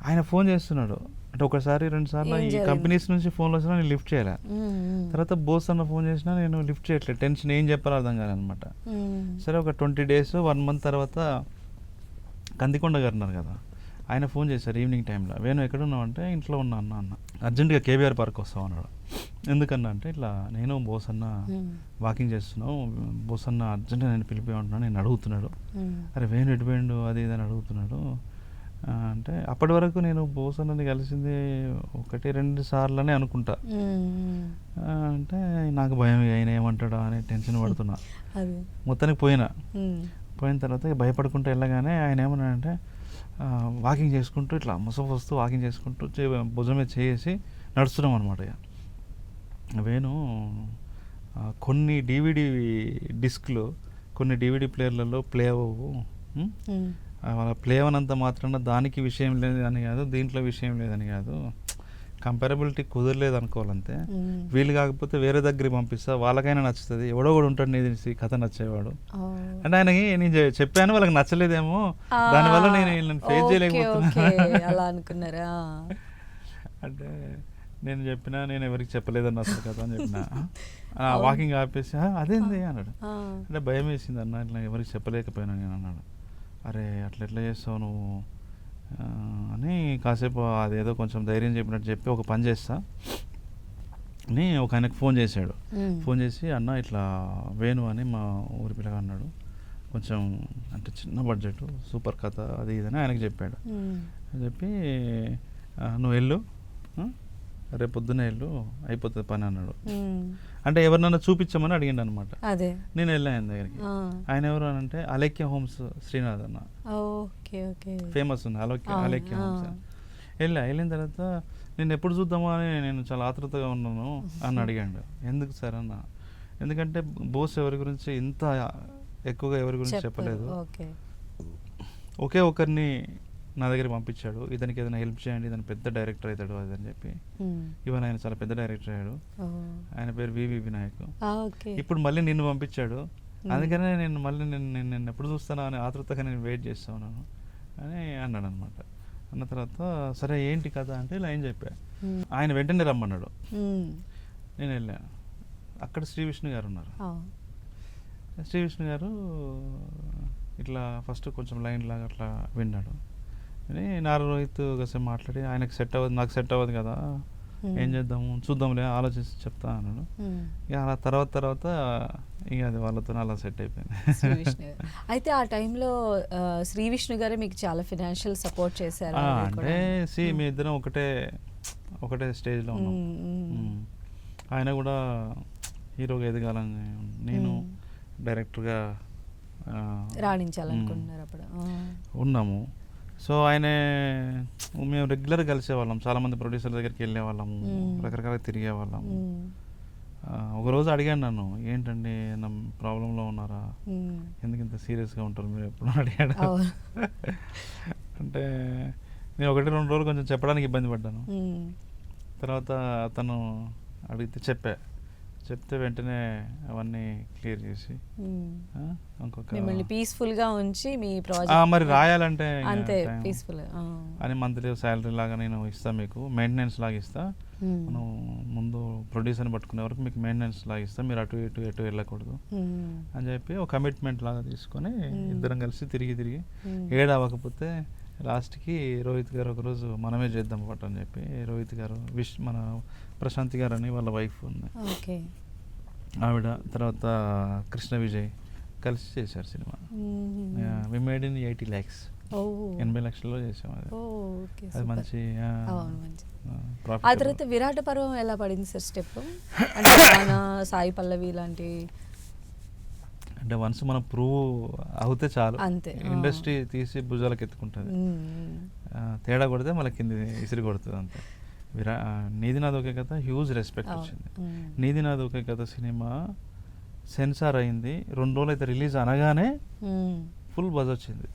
ఆయన ఫోన్ చేస్తున్నాడు అంటే ఒకసారి 2 సార్లు ఈ కంపెనీస్ నుంచి ఫోన్లు వచ్చినా నేను లిఫ్ట్ చేయలే. తర్వాత బోస్ అన్న ఫోన్ చేసినా నేను లిఫ్ట్ చేయట్లేదు, టెన్షన్ ఏం చెప్పాలో అర్థం కాదనమాట. సరే ఒక 20 days 1 month తర్వాత కందికొండ గారు ఉన్నారు కదా, ఆయన ఫోన్ చేశారు ఈవినింగ్ టైంలో. వేణు ఎక్కడున్నావు అంటే ఇంట్లో ఉన్నా అన్న అర్జెంటుగా కేబీఆర్ పార్క్ వస్తావు అన్నాడు. ఎందుకన్నా అంటే ఇట్లా నేను బోస్ అన్న వాకింగ్ చేస్తున్నావు, బోస్ అన్న అర్జెంటుగా నేను పిలిపి ఉంటున్నాను, నేను అడుగుతున్నాడు. అరే వేణు ఎటుపోయిండు అది ఇది అని అడుగుతున్నాడు. అంటే అప్పటి వరకు నేను బోస్ అన్నని కలిసింది 1-2 సార్లనే అనుకుంటా. అంటే నాకు భయం, ఆయన ఏమంటాడా అని టెన్షన్ పడుతున్నా. మొత్తానికి పోయిన తర్వాత భయపడుకుంటూ వెళ్ళగానే ఆయన ఏమన్నాడంటే వాకింగ్ చేసుకుంటూ ఇట్లా ముసఫ్ వస్తూ వాకింగ్ చేసుకుంటూ భుజం మీద చేసి నడుస్తున్నాం అనమాట. ఇక వేణు కొన్ని DVD డిస్క్లు కొన్ని DVD ప్లేయర్లలో ప్లే అవ్వవు, వాళ్ళ ప్లే అవనంత మాత్రాన దానికి విషయం లేదని కాదు, దీంట్లో విషయం లేదని కాదు, కంపారబిలిటీ కుదరలేదు అనుకోవాలంతే. వీళ్ళు కాకపోతే వేరే దగ్గరికి పంపిస్తా, వాళ్ళకైనా నచ్చుతుంది, ఎవడో కూడా ఉంటాడు నీది కథ నచ్చేవాడు అంటే ఆయనకి నేను చెప్పాను, వాళ్ళకి నచ్చలేదేమో, దానివల్ల నేను ఫేస్ చేయలేకపోతున్నా అనుకున్నారా అంటే నేను చెప్పినా నేను ఎవరికి చెప్పలేదన్న అసలు కథ అని చెప్పిన. వాకింగ్ ఆపేసి అదేంది అన్నాడు. అంటే భయం వేసింది అన్న, ఇట్లా ఎవరికి చెప్పలేకపోయినా నేను అన్నాడు. అరే అట్లా ఎట్లా చేస్తావు నువ్వు అని కాసేపు అదేదో కొంచెం ధైర్యం చెప్పినట్టు చెప్పి ఒక పని చేస్తా అని ఒక ఆయనకు ఫోన్ చేశాడు. ఫోన్ చేసి అన్న ఇట్లా వేణు అని మా ఊరి పిల్లగా అన్నాడు, కొంచెం అంటే చిన్న బడ్జెట్ సూపర్ కథ అది ఇదని ఆయనకు చెప్పాడు. చెప్పి నువ్వు వెళ్ళు, రేపు పొద్దునే వెళ్ళు అయిపోతుంది పని అన్నాడు. అంటే ఎవరినన్నా చూపించమని అడిగిండు అనమాట. నేను వెళ్ళాను ఆయన దగ్గరికి. ఆయన ఎవరు అని అంటే అలేఖ్య హోమ్స్ శ్రీనాథ్ అన్న, ఫేమస్ ఉంది అలేఖ్య హోమ్స్. వెళ్ళిన తర్వాత నేను ఎప్పుడు చూద్దామా అని నేను చాలా ఆతృతగా ఉన్నాను అని అడిగాడు. ఎందుకు సార్ అన్న, ఎందుకంటే బోస్ ఎవరి గురించి ఇంత ఎక్కువగా ఎవరి గురించి చెప్పలేదు, ఒకే ఒకరిని నా దగ్గర పంపించాడు, ఇతనికి ఏదైనా హెల్ప్ చేయండి, ఇతను పెద్ద డైరెక్టర్ అవుతాడు అది అని చెప్పి. ఈవెన్ ఆయన చాలా పెద్ద డైరెక్టర్ అయ్యాడు, ఆయన పేరు వివి వినాయక్. ఇప్పుడు మళ్ళీ నిన్ను పంపించాడు, అందుకనే నేను మళ్ళీ నేను ఎప్పుడు చూస్తానా అని ఆతృతగా నేను వెయిట్ చేస్తా ఉన్నాను అని అన్నాడు అనమాట. అన్న తర్వాత సరే ఏంటి కదా అంటే ఇలా ఏం చెప్పా. ఆయన వెంటనే రమ్మన్నాడు. నేను వెళ్ళాను, అక్కడ శ్రీ విష్ణు గారు ఉన్నారు. శ్రీ విష్ణు గారు ఇట్లా ఫస్ట్ కొంచెం లైన్ లాగా అట్లా విన్నాడు. అని నారా రోహిత్ కాసేపు మాట్లాడి ఆయనకు సెట్ అవ్వదు, నాకు సెట్ అవ్వదు కదా, ఏం చేద్దాము చూద్దాంలే ఆలోచించి చెప్తా అన్నాడు. ఇక అలా తర్వాత ఇక అది వాళ్ళతో అలా సెట్ అయిపోయింది. అయితే ఆ టైంలో శ్రీ విష్ణు గారే మీకు చాలా ఫినాన్షియల్ సపోర్ట్ చేశారు అంటే మీ ఇద్దరం ఒకటే స్టేజ్లో ఉన్నాం. ఆయన కూడా హీరోగా ఎదగాలని, నేను డైరెక్టర్గా రాణించాలనుకుంటున్నారు అప్పుడు ఉన్నాము. సో ఆయన మేము రెగ్యులర్గా కలిసేవాళ్ళం, చాలామంది ప్రొడ్యూసర్ దగ్గరికి వెళ్ళేవాళ్ళము, రకరకాలుగా తిరిగేవాళ్ళము. ఒకరోజు అడిగాను నన్ను, ఏంటండి నా ప్రాబ్లంలో ఉన్నారా, ఎందుకు ఇంత సీరియస్గా ఉంటారు మీరు ఎప్పుడు అడిగాడు. అంటే నేను 1-2 రోజులు కొంచెం చెప్పడానికి ఇబ్బంది పడ్డాను. తర్వాత తను అడిగితే చెప్తే వెంటనే అవన్నీ క్లియర్ చేసి ఇంకొక మిమ్మల్ని పీస్ఫుల్ గా ఉంచి మీ మరి ప్రాజెక్ట్ రాయాలంటే అంతే పీస్ఫుల్. అని మంత్లీ శాలరీ లాగా నేను ఇస్తా, మీకు మెయింటెనెన్స్ లాగా ఇస్తా, మనం ముందు ప్రొడ్యూసర్ని పట్టుకునే వరకు మీకు మెయింటెనెన్స్ లాగా ఇస్తా, మీరు అటు ఇటు ఎటు వెళ్ళకూడదు అని చెప్పి ఒక కమిట్మెంట్ లాగా తీసుకొని ఇద్దరం కలిసి తిరిగి ఏడు అవ్వకపోతే లాస్ట్కి రోహిత్ గారు ఒకరోజు మనమే చేద్దాం పాట అని చెప్పి రోహిత్ గారు మన ప్రశాంతి గారు అని వాళ్ళ వైఫ్ ఉంది, ఓకే, ఆవిడ, తర్వాత కృష్ణ విజయ్ కలిసి చేశారు cinema. We made in 80 lakhs, 80 లక్షల్లో చేసాం. అది అది మంచి ఆ తర్వాత విరాట పర్వం ఎలా పడింది సార్ స్టెప్? అంటే మన సాయి పల్లవి లాంటి అంటే వన్స్ మనం ప్రూవ్ అవుతే చాలు, అంతే. ఇండస్ట్రీ తీసి భుజాలకు ఎత్తుకుంటుంది, తేడా కొడితే మళ్ళీ కింది ఇసిరి కొడుతుంది అంతే. నీది నాది ఒకే కథ హ్యూజ్ రెస్పెక్ట్ వచ్చింది. నీది నాది ఒకే కథ సినిమా సెన్సార్ అయింది, 2 రోజులు అయితే రిలీజ్ అనగానే ఫుల్ బజ్ వచ్చింది,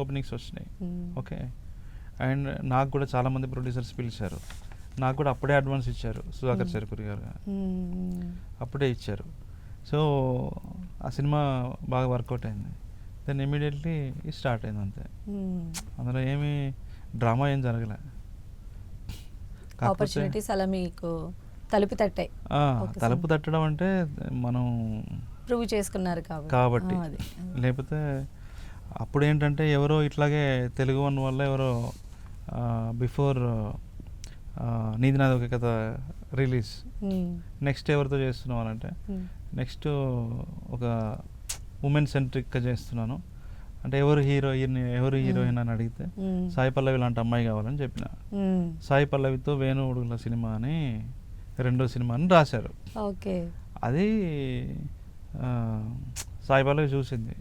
ఓపెనింగ్స్ వచ్చినాయి. ఓకే, అండ్ నాకు కూడా చాలామంది ప్రొడ్యూసర్స్ పిలిచారు, నాకు కూడా అప్పుడే అడ్వాన్స్ ఇచ్చారు, సుధాకర్ చెరుకూరి గారు అప్పుడే ఇచ్చారు. సో ఆ సినిమా బాగా వర్కౌట్ అయింది. దెన్ ఇమీడియట్లీ స్టార్ట్ అయింది అంతే, అందులో ఏమీ డ్రామా ఏం జరగలే. ఆపర్చునిటీస్ అలా మీకు తలుపు తట్టాయి. తలుపు తట్టడం అంటే మనం ప్రూవ్ చేసుకున్నారు కాబట్టి, లేకపోతే అప్పుడు ఏంటంటే ఎవరో ఇట్లాగే తెలుగు వన్ వల్ల ఎవరో బిఫోర్ నీది నాది ఒకే కథ రిలీజ్, నెక్స్ట్ ఎవరితో చేస్తున్నాం అంటే నెక్స్ట్ ఒక ఉమెన్ సెంట్రిక్గా చేస్తున్నాను అంటే ఎవరు హీరోయిన్ అని అడిగితే సాయి పల్లవి లాంటి అమ్మాయి కావాలని చెప్పిన. సాయి పల్లవితో వేణు ఉడుగుల సినిమా అని 2వ సినిమా అని రాశారు. ఓకే, అది సాయి పల్లవి చూసింది.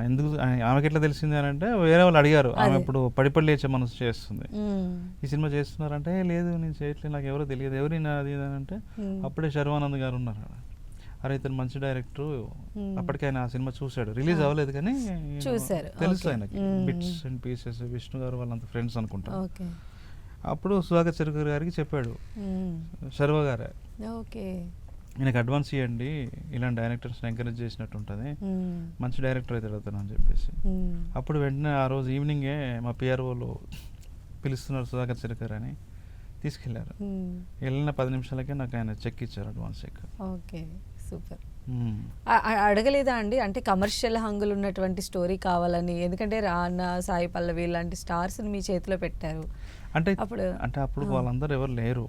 ఎందుకు ఆమెకి ఎట్లా తెలిసింది అని అంటే వేరే వాళ్ళు అడిగారు, ఆమె ఇప్పుడు పడిపడి లేచే మనసు చేస్తుంది, ఈ సినిమా చేస్తున్నారంటే లేదు నేను చేయట్లేదు, నాకు ఎవరో తెలియదు, ఎవరైనా అది అని అంటే అప్పుడే శర్వానంద్ గారు ఉన్నారు. అరే ఇతను మంచి డైరెక్టర్, అప్పటికే ఆయన ఆ సినిమా చూశాడు, రిలీజ్ అవ్వలేదు కానీ తెలుసు ఆయనకి బిట్స్ అండ్ పీసెస్, విష్ణు గారు వాళ్ళంత ఫ్రెండ్స్ అనుకుంటా. అప్పుడు సుధాకర్ చెరుకూరి గారికి చెప్పాడు శర్వ గారే, ఈయనకు అడ్వాన్స్ ఇవ్వండి, ఇలాంటి డైరెక్టర్స్ని ఎంకరేజ్ చేసినట్టు ఉంటుంది, మంచి డైరెక్టర్ అయితే అడుగుతాను అని చెప్పేసి. అప్పుడు వెంటనే ఆ రోజు ఈవినింగే మా పిఆర్ఓలో పిలుస్తున్నారు సుధాకర్ చెరుకూరి అని, తీసుకెళ్లారు. వెళ్ళిన 10 నిమిషాలకే నాకు ఆయన చెక్ ఇచ్చారు, అడ్వాన్స్ చెక్. Okay, super. అడగలేదా అండి అంటే కమర్షియల్ హంగులు ఉన్నటువంటి స్టోరీ కావాలని? ఎందుకంటే రానా, సాయి పల్లవి లాంటి స్టార్స్ మీ చేతిలో పెట్టారు అంటే అప్పుడు వాళ్ళందరూ ఎవరు లేరు,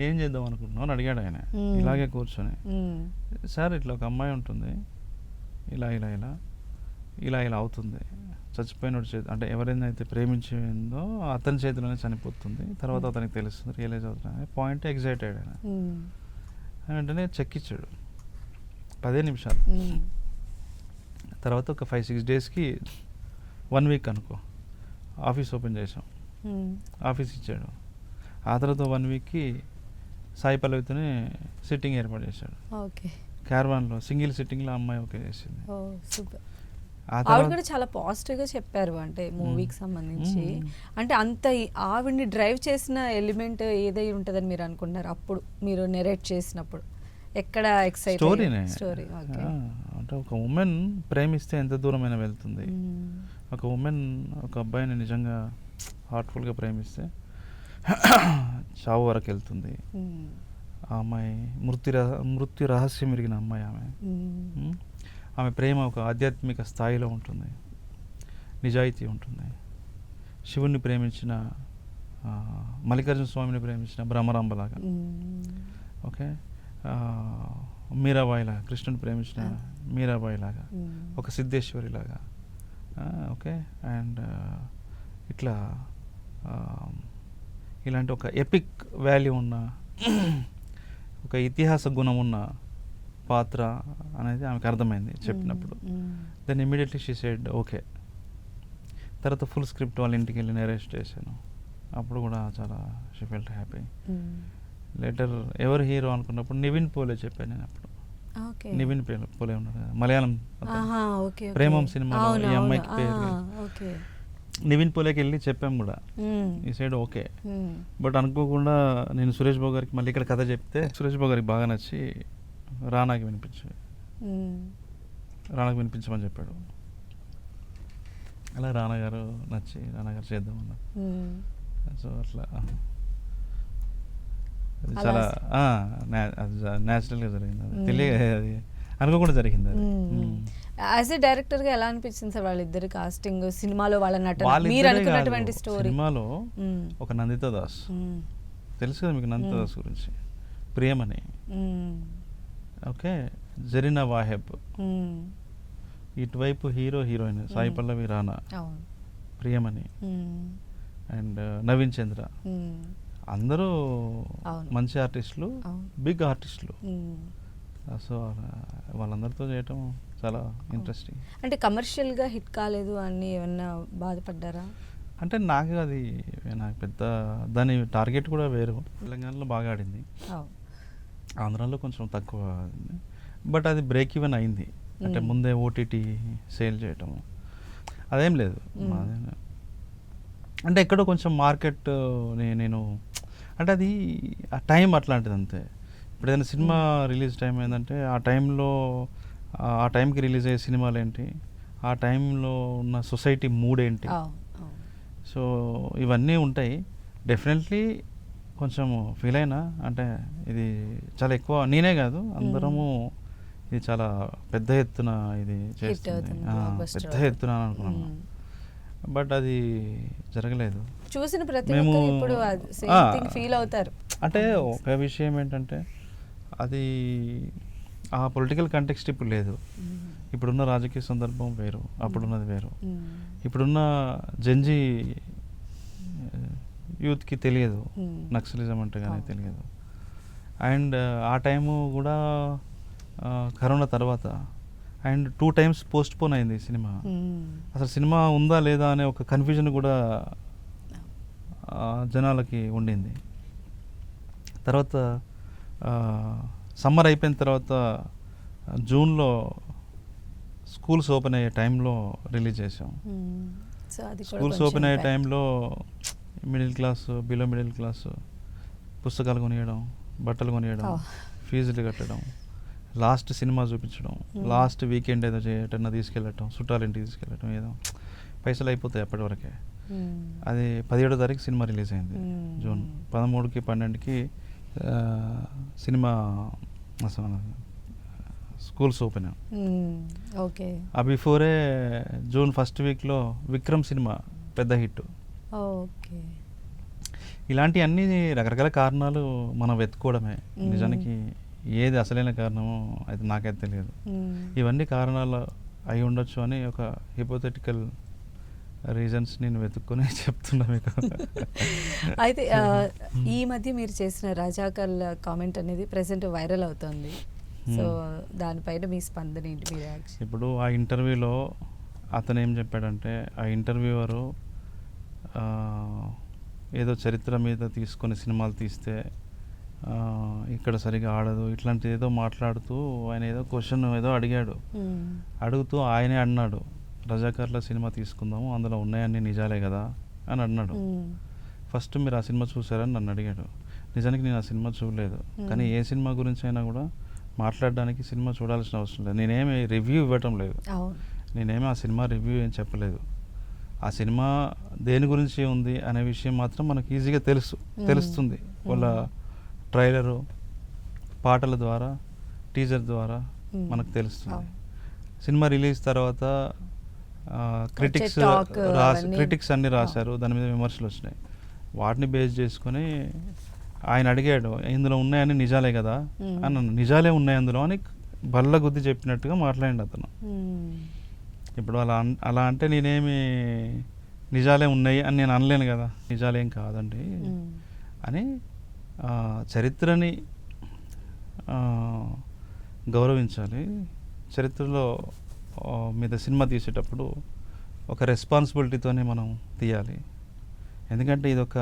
ఏం చేద్దాం అనుకుంటున్నావు అని అడిగాడు ఆయన ఇలాగే కూర్చొని. సార్ ఇట్లా ఒక అమ్మాయి ఉంటుంది, ఇలా ఇలా ఇలా ఇలా ఇలా అవుతుంది, చచ్చిపోయినోడు చేతి అంటే ఎవరైతే ప్రేమించిందో అతని చేతిలోనే చనిపోతుంది, తర్వాత అతనికి తెలుస్తుంది, రియలైజ్ అవుతుంది పాయింట్. ఎగ్జైట్ అయ్యాడు ఆయన, వెంటనే చెక్ ఇచ్చాడు 10 నిమిషాలు. తర్వాత ఒక 5-6 డేస్కి 1 వీక్ అనుకో ఆఫీస్ ఓపెన్ చేసాం, ఆఫీస్ ఇచ్చాడు. ఆ తర్వాత 1 వీక్కి సాయి పల్లవితోనే సిట్టింగ్ ఏర్పాటు చేశాడు, క్యారవాన్లో సింగిల్ సిట్టింగ్లో అమ్మాయి ఓకే చేసింది. ఆవిడ కూడా చాలా పాజిటివ్గా చెప్పారు అంటే మూవీకి సంబంధించి. అంటే అంత ఆవిడ్ని డ్రైవ్ చేసిన ఎలిమెంట్ ఏదై ఉంటుందని మీరు అనుకుంటున్నారు అప్పుడు మీరు నెరేట్ చేసినప్పుడు? ఎక్కడ ఎక్సైట్ స్టోరీ అంటే ఒక ఉమెన్ ప్రేమిస్తే ఎంత దూరమైనా వెళ్తుంది, ఒక ఉమెన్ ఒక అబ్బాయిని నిజంగా హార్ట్ఫుల్గా ప్రేమిస్తే చావు వరకు వెళ్తుంది. ఆ అమ్మాయి మృత్యు రహస్యం ఎరిగిన అమ్మాయి ఆమె ప్రేమ ఒక ఆధ్యాత్మిక స్థాయిలో ఉంటుంది, నిజాయితీ ఉంటుంది. శివుణ్ణి ప్రేమించిన మల్లికార్జున స్వామిని ప్రేమించిన భ్రమరాంబలాగా, ఓకే, మీరాబాయిలాగా, కృష్ణుని ప్రేమించిన మీరాబాయిలాగా, ఒక సిద్ధేశ్వరిలాగా, ఓకే, అండ్ ఇట్లా ఇలాంటి ఒక ఎపిక్ వాల్యూ ఉన్న ఒక ఇతిహాస గుణం ఉన్న పాత్ర అనేది ఆమెకు అర్థమైంది చెప్పినప్పుడు. Then immediately she said okay. తర్వాత ఫుల్ స్క్రిప్ట్ వాళ్ళ ఇంటికి వెళ్ళి నెరేట్ చేశాను, అప్పుడు కూడా చాలా షీ ఫెల్ట్ హ్యాపీ. లేటర్ ఎవరు హీరో అనుకున్నప్పుడు నివిన్ పోలే చెప్పాను నేను అప్పుడు. నివిన్ పోలే ఉన్నాడు కదా మలయాళం, ప్రేమం సినిమాలో ఈ అమ్మాయికి పేరు. నివిన్ పోలేకి వెళ్ళి చెప్పాం కూడా, ఈ సైడ్ ఓకే. బట్ అనుకోకుండా నేను సురేష్ బాబు గారికి మళ్ళీ ఇక్కడ కథ చెప్తే సురేష్ బాబు గారికి బాగా నచ్చి రానాకి వినిపించమని చెప్పాడు. అలా రానా గారు నచ్చి రానా గారు చేద్దామన్నారు. సో అట్లా అది చాలా న్యాచురల్గా జరిగింది, అది అది అనుకోకుండా జరిగింది అది. యాజ్ ఎ డైరెక్టర్ గా ఎలా అనిపించింది సార్ వాళ్ళిద్దరి కాస్టింగ్, సినిమాలో వాళ్ళ నటన, మీరు అనుకున్నటువంటి స్టోరీ? సినిమాలో ఒక నందితా దాస్ తెలుసు కదా మీకు, నందితా దాస్ గురించి, ప్రియమని, ఓకే, జరీనా వాహెబ్, ఇటువైపు hero heroine Sai Pallavi Rana, Priyamani and Naveen Chandra, అందరూ మంచి ఆర్టిస్టులు, బిగ్ ఆర్టిస్టులు. సో వాళ్ళందరితో చేయటం చాలా ఇంట్రెస్టింగ్. అంటే కమర్షియల్గా హిట్ కాలేదు అని ఏమన్నా బాధపడ్డారా? అంటే నాకు అది నాకు పెద్ద దాని టార్గెట్ కూడా వేరు. తెలంగాణలో బాగా ఆడింది, ఆంధ్రాలో కొంచెం తక్కువ ఆడింది. బట్ అది బ్రేక్ ఈవెన్ అయింది. అంటే ముందే ఓటీటీ సేల్ చేయటం అదేం లేదు. అంటే ఎక్కడో కొంచెం మార్కెట్ నేను అంటే అది ఆ టైం అట్లాంటిది అంతే. ఇప్పుడు ఏదైనా సినిమా రిలీజ్ టైం ఏంటంటే ఆ టైంకి రిలీజ్ అయ్యే సినిమాలు ఏంటి, ఆ టైంలో ఉన్న సొసైటీ మూడ్ ఏంటి, సో ఇవన్నీ ఉంటాయి. డెఫినెట్లీ కొంచెం ఫీల్ అయినా, అంటే ఇది చాలా ఎక్కువ, నేనే కాదు అందరము ఇది చాలా పెద్ద ఎత్తున ఇది చేస్తుంది, పెద్ద ఎత్తున అనుకున్నాను. బట్ అది జరగలేదు. చూసిన ప్రతి ఇప్పుడు ఫీల్ అవుతారు. అంటే ఒక విషయం ఏంటంటే అది ఆ పొలిటికల్ కంటెక్స్ట్ ఇప్పుడు లేదు. ఇప్పుడున్న రాజకీయ సందర్భం వేరు, అప్పుడున్నది వేరు. ఇప్పుడున్న జంజీ యూత్కి తెలియదు నక్సలిజం అంటే కానీ తెలియదు. అండ్ ఆ టైము కూడా కరోనా తర్వాత, అండ్ 2 times పోస్ట్ పోన్ అయింది సినిమా. అసలు సినిమా ఉందా లేదా అనే ఒక కన్ఫ్యూజన్ కూడా జనాలకి ఉండింది. తర్వాత సమ్మర్ అయిపోయిన తర్వాత జూన్లో స్కూల్స్ ఓపెన్ అయ్యే టైంలో రిలీజ్ చేసాం. స్కూల్స్ ఓపెన్ అయ్యే టైంలో middle class, below middle class పుస్తకాలు కొనియడం, బట్టలు కొనియడం, ఫీజులు కట్టడం, లాస్ట్ సినిమా చూపించడం, లాస్ట్ వీకెండ్ ఏదో చేయటన్నా తీసుకెళ్ళటం, చుట్టాలింటికి తీసుకెళ్ళటం, ఏదో పైసలు అయిపోతాయి అప్పటి వరకే. అది 17వ తారీఖు సినిమా రిలీజ్ అయింది, జూన్ 13కి 12కి సినిమా స్కూల్స్ ఓపెన్. ఓకే, ఆ బిఫోరే జూన్ 1st వీక్లో విక్రమ్ సినిమా పెద్ద హిట్. ఓకే, ఇలాంటి అన్ని రకరకాల కారణాలు మనం వెతుక్కోవడమే. నిజానికి ఏది అసలైన కారణమో అయితే నాకైతే తెలియదు. ఇవన్నీ కారణాలు అయి ఉండొచ్చు అని ఒక హిపోథెటికల్ రీజన్స్ నేను వెతుక్కొని చెప్తున్నా మీకు. అయితే ఈ మధ్య మీరు చేసిన రజాకర్ కామెంట్ అనేది ప్రెసెంట్ వైరల్ అవుతుంది. సో దానిపైన మీ స్పందన ఏంటి, మీ రియాక్షన్? ఇప్పుడు ఆ ఇంటర్వ్యూలో అతను ఏం చెప్పాడంటే, ఆ ఇంటర్వ్యూవరు ఏదో చరిత్ర మీద తీసుకొని సినిమాలు తీస్తే ఇక్కడ సరిగా ఆడదు ఇట్లాంటి ఏదో మాట్లాడుతూ ఆయన ఏదో క్వశ్చన్ ఏదో అడిగాడు. అడుగుతూ ఆయనే అన్నాడు, రజాకర్ల సినిమా తీసుకుందాము, అందులో ఉన్నాయన్నీ నిజాలే కదా అని అన్నాడు. ఫస్ట్ మీరు ఆ సినిమా చూసారని నన్ను అడిగాడు. నిజానికి నేను ఆ సినిమా చూడలేదు, కానీ ఏ సినిమా గురించి అయినా కూడా మాట్లాడడానికి సినిమా చూడాల్సిన అవసరం లేదు. నేనేమి రివ్యూ ఇవ్వటం లేదు, నేనేమి ఆ సినిమా రివ్యూ ఏం చెప్పలేదు. ఆ సినిమా దేని గురించి ఉంది అనే విషయం మాత్రం మనకు ఈజీగా తెలుస్తుంది. వాళ్ళ ట్రైలరు, పాటల ద్వారా, టీజర్ ద్వారా మనకు తెలుస్తుంది. సినిమా రిలీజ్ తర్వాత క్రిటిక్స్ అన్ని రాశారు, దాని మీద విమర్శలు వచ్చినాయి. వాటిని బేస్ చేసుకొని ఆయన అడిగాడు, ఇందులో ఉన్నాయని నిజాలే కదా అని. నిజాలే ఉన్నాయి అందులో అని బల్ల గుద్ది చెప్పినట్టుగా మాట్లాడండి అతను. ఇప్పుడు అలా అంటే నేనేమి నిజాలే ఉన్నాయి అని నేను అనలేను కదా, నిజాలేం కాదండి అని. చరిత్రని గౌరవించాలి. చరిత్రలో మీద సినిమా తీసేటప్పుడు ఒక రెస్పాన్సిబిలిటీతోనే మనం తీయాలి. ఎందుకంటే ఇదొక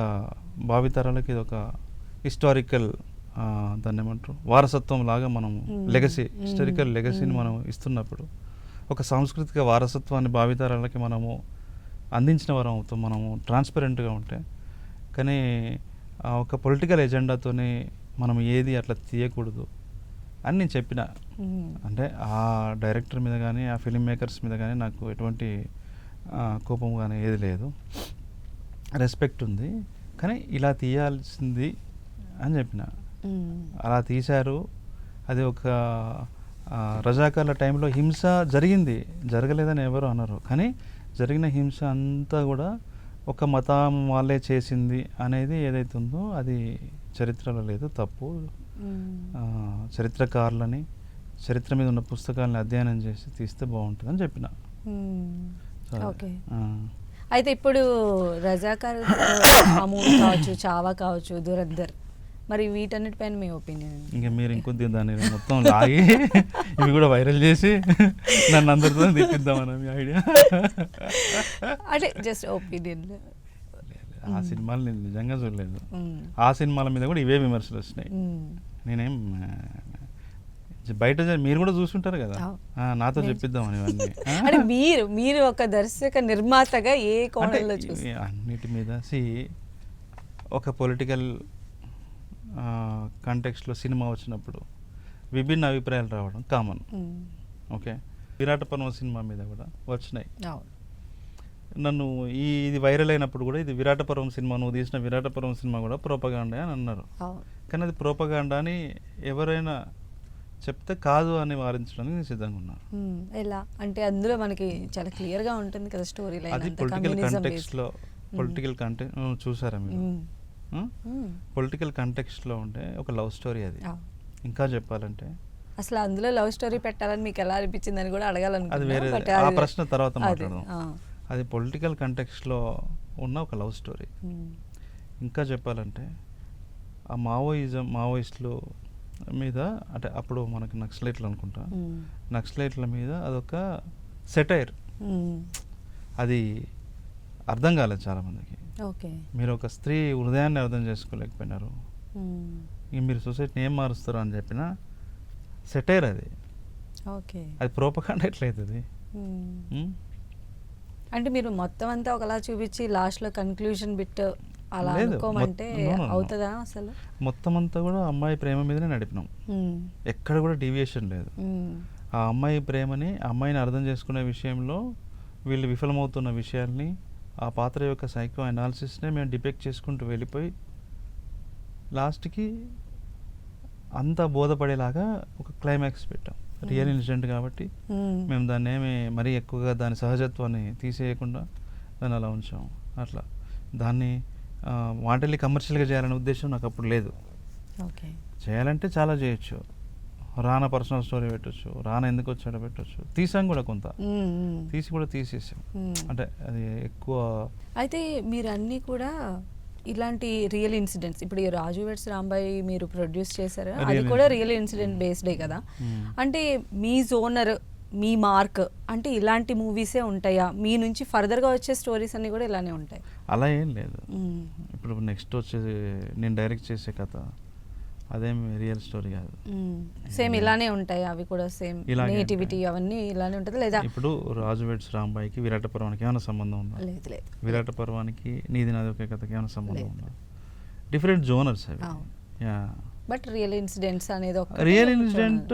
భావితరాలకి ఇదొక హిస్టారికల్, దాన్ని ఏమంటారు, వారసత్వం లాగా మనము లెగసీ, హిస్టారికల్ లెగసీని మనం ఇస్తున్నప్పుడు ఒక సాంస్కృతిక వారసత్వాన్ని భావితరాలకి మనము అందించిన వారం అవుతాం మనము ట్రాన్స్పరెంట్గా ఉంటే. కానీ ఒక పొలిటికల్ ఎజెండాతోనే మనం ఏది అట్లా తీయకూడదు అని నేను చెప్పిన. అంటే ఆ డైరెక్టర్ మీద కానీ ఆ ఫిలిం మేకర్స్ మీద కానీ నాకు ఎటువంటి కోపం కానీ ఏది లేదు, రెస్పెక్ట్ ఉంది. కానీ ఇలా తీయాల్సింది అని చెప్పిన. అలా తీశారు. అది ఒక రజాకార్ల టైంలో హింస జరిగింది, జరగలేదని ఎవరు అన్నారు. కానీ జరిగిన హింస అంతా కూడా ఒక మతం వాళ్ళే చేసింది అనేది ఏదైతే ఉందో అది చరిత్రలో లేదు, తప్పు. చరిత్రకారులని, చరిత్ర మీద ఉన్న పుస్తకాలని అధ్యయనం చేసి తీస్తే బాగుంటుందని చెప్పిన. ఓకే. అయితే ఇప్పుడు రజాకార్ ఆ మూవీ కావచ్చు, చావా కావచ్చు, దురద్దర్, మరి వీటన్నిటిపైన మీ ఒపీనియన్? ఇంకా మీరు ఇంకొద్ది దాన్ని మొత్తం లాగి ఇవి కూడా వైరల్ చేసి నన్ను అందరితో తిప్పిద్దామని మీ ఐడియా? అంటే జస్ట్ ఒపీనియన్. ఆ సినిమాలు నేను నిజంగా చూడలేదు. ఆ సినిమాల మీద కూడా ఇవే విమర్శలు వచ్చినాయి. నేనేం బయట మీరు కూడా చూసుంటారు కదా, నాతో చెప్పిద్దామని ఇవన్నీ. అంటే మీరు ఒక దర్శక నిర్మాతగా ఏ కోణంలో చూస్తారు? అన్నిటి మీద ఒక పొలిటికల్ కాంటెక్స్ట్లో సినిమా వచ్చినప్పుడు విభిన్న అభిప్రాయాలు రావడం కామన్. ఓకే, విరాట పర్వం సినిమా మీద కూడా వచ్చినాయి. నన్ను ఇది వైరల్ అయినప్పుడు కూడా ఇది విరాట పర్వం సినిమా, నువ్వు తీసిన విరాట పర్వం సినిమా కూడా ప్రోపగాండా అని అన్నారు. కానీ అది ప్రోపగాండా అని ఎవరైనా చెప్తే కాదు అని వారించడానికి నేను సిద్ధంగా ఉన్నాను. ఎలా అంటే అందులో మనకి చాలా క్లియర్గా ఉంటుంది కదా స్టోరీ లైన్. అది పొలిటికల్ కాంటెక్స్ట్లో, పొలిటికల్ కాంటెక్స్ట్ చూసారా మీరు? పొలిటికల్ కాంటెక్స్ట్లో ఉంటే ఒక లవ్ స్టోరీ అది. ఇంకా చెప్పాలంటే అసలు అందులో లవ్ స్టోరీ పెట్టాలని మీకు ఎలా అనిపించింది అని కూడా అడగాలనుకున్నాను. అది వేరే, ఆ ప్రశ్న తర్వాత మాట్లాడదాం. అది పొలిటికల్ కాంటెక్స్ట్లో ఉన్న ఒక లవ్ స్టోరీ. ఇంకా చెప్పాలంటే ఆ మావోయిస్టులు మీద, అంటే అప్పుడు మనకి నక్సలైట్లు అనుకుంటా, నక్సలైట్ల మీద అదొక సెటైర్. అది అర్థం కాలేదు చాలామందికి. మీరు ఒక స్త్రీ హృదయాన్ని అర్థం చేసుకోలేకపోయినారు, ఇంక మీరు సొసైటీని ఏం మారుస్తారు అని చెప్పిన సెటైర్ అది. అది ప్రోపగాండా ఎట్లయితుంది? అంటే మీరు మొత్తం అంతా ఒకలా చూపించి లాస్ట్లో కన్క్లూజన్ బిట్ అలా అనుకోమంటే అవుతుందా? అసలు మొత్తం అంతా కూడా అమ్మాయి ప్రేమ మీదనే నడిపినాం, ఎక్కడ కూడా డీవియేషన్ లేదు. ఆ అమ్మాయి ప్రేమని, అమ్మాయిని అర్థం చేసుకునే విషయంలో వీళ్ళు విఫలమవుతున్న విషయాల్ని, ఆ పాత్ర యొక్క సైకో అనాలిసిస్నే మేము డిపెక్ట్ చేసుకుంటూ వెళ్ళిపోయి లాస్ట్కి అంతా బోధపడేలాగా ఒక క్లైమాక్స్ పెట్టాం. రియల్ ఇన్సిడెంట్ కాబట్టి మేము దాన్ని ఏమి మరీ ఎక్కువగా దాని సహజత్వాన్ని తీసేయకుండా దాన్ని అలా ఉంచాం. అట్లా దాన్ని వాటిని కమర్షియల్గా చేయాలనే ఉద్దేశం నాకు అప్పుడు లేదు. చేయాలంటే చాలా చేయొచ్చు, రానా పర్సనల్ స్టోరీ పెట్టచ్చు, రానా ఎందుకు వచ్చాడో పెట్టచ్చు, తీసాం కూడా కొంత, తీసి కూడా తీసేసాం. అంటే అది ఎక్కువ. అయితే మీరు అన్నీ కూడా ఇలాంటి రియల్ ఇన్సిడెంట్స్, ఇప్పుడు ఈ రాజు వెడ్స్ రాంబాయి మీరు ప్రొడ్యూస్ చేశారు, అది కూడా రియల్ ఇన్సిడెంట్ బేస్డే కదా. అంటే మీ జోనర్, మీ మార్క్ అంటే ఇలాంటి మూవీసే ఉంటాయా? మీ నుంచి ఫర్దర్గా వచ్చే స్టోరీస్ అన్నీ కూడా ఇలానే ఉంటాయి? అలా ఏం లేదు. ఇప్పుడు నెక్స్ట్ వచ్చేది నేను డైరెక్ట్ చేసే కథ అదేం రియల్ స్టోరీ కాదు. సేమ్ ఇలానే ఉంటాయి అవి కూడా? సేమ్ నేటివిటీ అవన్నీ ఇలానే ఉంటుంది లేదా? ఇప్పుడు రాజు వెడ్స్ రాంబాయికి విరాట పర్వానికి ఏమైనా సంబంధం ఉందా? లేదు లేదు. విరాట పర్వానికి నీది నాది ఒకే కథకి ఏమైనా సంబంధం ఉందా? డిఫరెంట్ జోనర్స్ అవి. బట్ రియల్ ఇన్సిడెంట్స్ అనేది ఒక రియల్ ఇన్సిడెంట్.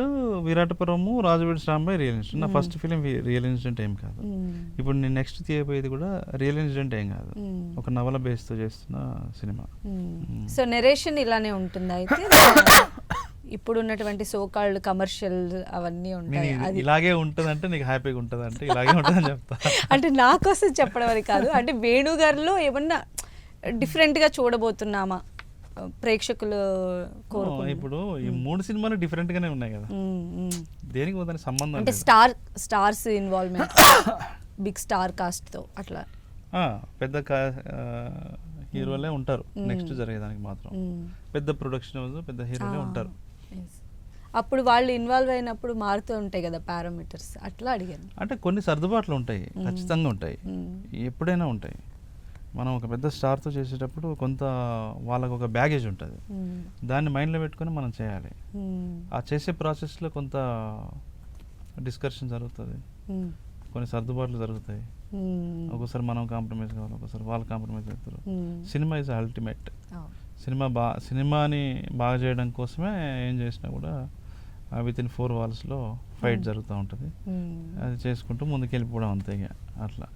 విరాట పర్వము, రాజు వెడ్స్ రాంబాయి రియల్ ఇన్సిడెంట్. నా ఫస్ట్ ఫిలిం రియల్ ఇన్సిడెంట్ ఏం కాదు. ఇప్పుడు నేను నెక్స్ట్ తీయబోయేది కూడా రియల్ ఇన్సిడెంట్ ఏం కాదు, ఒక నవల బేస్తో చేస్తున్న సినిమా. సో నెరేషన్ ఇలానే ఉంటుంది అయితే? ఇప్పుడు ఉన్నటువంటి సో కాల్డ్ కమర్షియల్ అవన్నీ ఉంటాయి, ఇలాగే ఉంటుంది అంటే నీకు హ్యాపీగా ఉంటుంది అంటే ఇలాగే ఉంటుందని చెప్తా. అంటే నా కోసం చెప్పడం అని కాదు, అంటే వేణు గారిలో ఏమన్నా డిఫరెంట్గా చూడబోతున్నామా ప్రేక్షకులు కోరుకుంటున్నారు? ఇప్పుడు ఈ 3 సినిమాలు డిఫరెంట్ గానే ఉన్నాయి కదా, దేనికి దానికి సంబంధం అంటే stars involvement, big star cast తో అట్లా పెద్ద హీరోలే ఉంటారు. నెక్స్ట్ జరిగేదానికి మాత్రం పెద్ద ప్రొడక్షన్ హౌస్, పెద్ద హీరోలే ఉంటారు. అప్పుడు వాళ్ళు ఇన్వాల్వ్ అయినప్పుడు మారుతూ ఉంటాయి కదా పారామీటర్స్, అట్లా అడిగాను. అంటే కొన్ని సర్దుబాట్లు ఉంటాయి, ఖచ్చితంగా ఉంటాయి, ఎప్పుడైనా ఉంటాయి. మనం ఒక పెద్ద స్టార్తో చేసేటప్పుడు కొంత వాళ్ళకు ఒక బ్యాగేజ్ ఉంటుంది, దాన్ని మైండ్లో పెట్టుకొని మనం చేయాలి. ఆ చేసే ప్రాసెస్లో కొంత డిస్కషన్ జరుగుతుంది, కొన్ని సర్దుబాట్లు జరుగుతాయి, ఒక్కోసారి మనం కాంప్రమైజ్ కావాలి, ఒక్కోసారి వాళ్ళు కాంప్రమైజ్ అవుతారు. Cinema is ultimate. సినిమాని బాగా చేయడం కోసమే ఏం చేసినా కూడా విత్ ఇన్ 4 walls ఫైట్ జరుగుతూ ఉంటుంది. అది చేసుకుంటూ ముందుకు వెళ్ళిపోవడం అంతే ఇక అట్లా.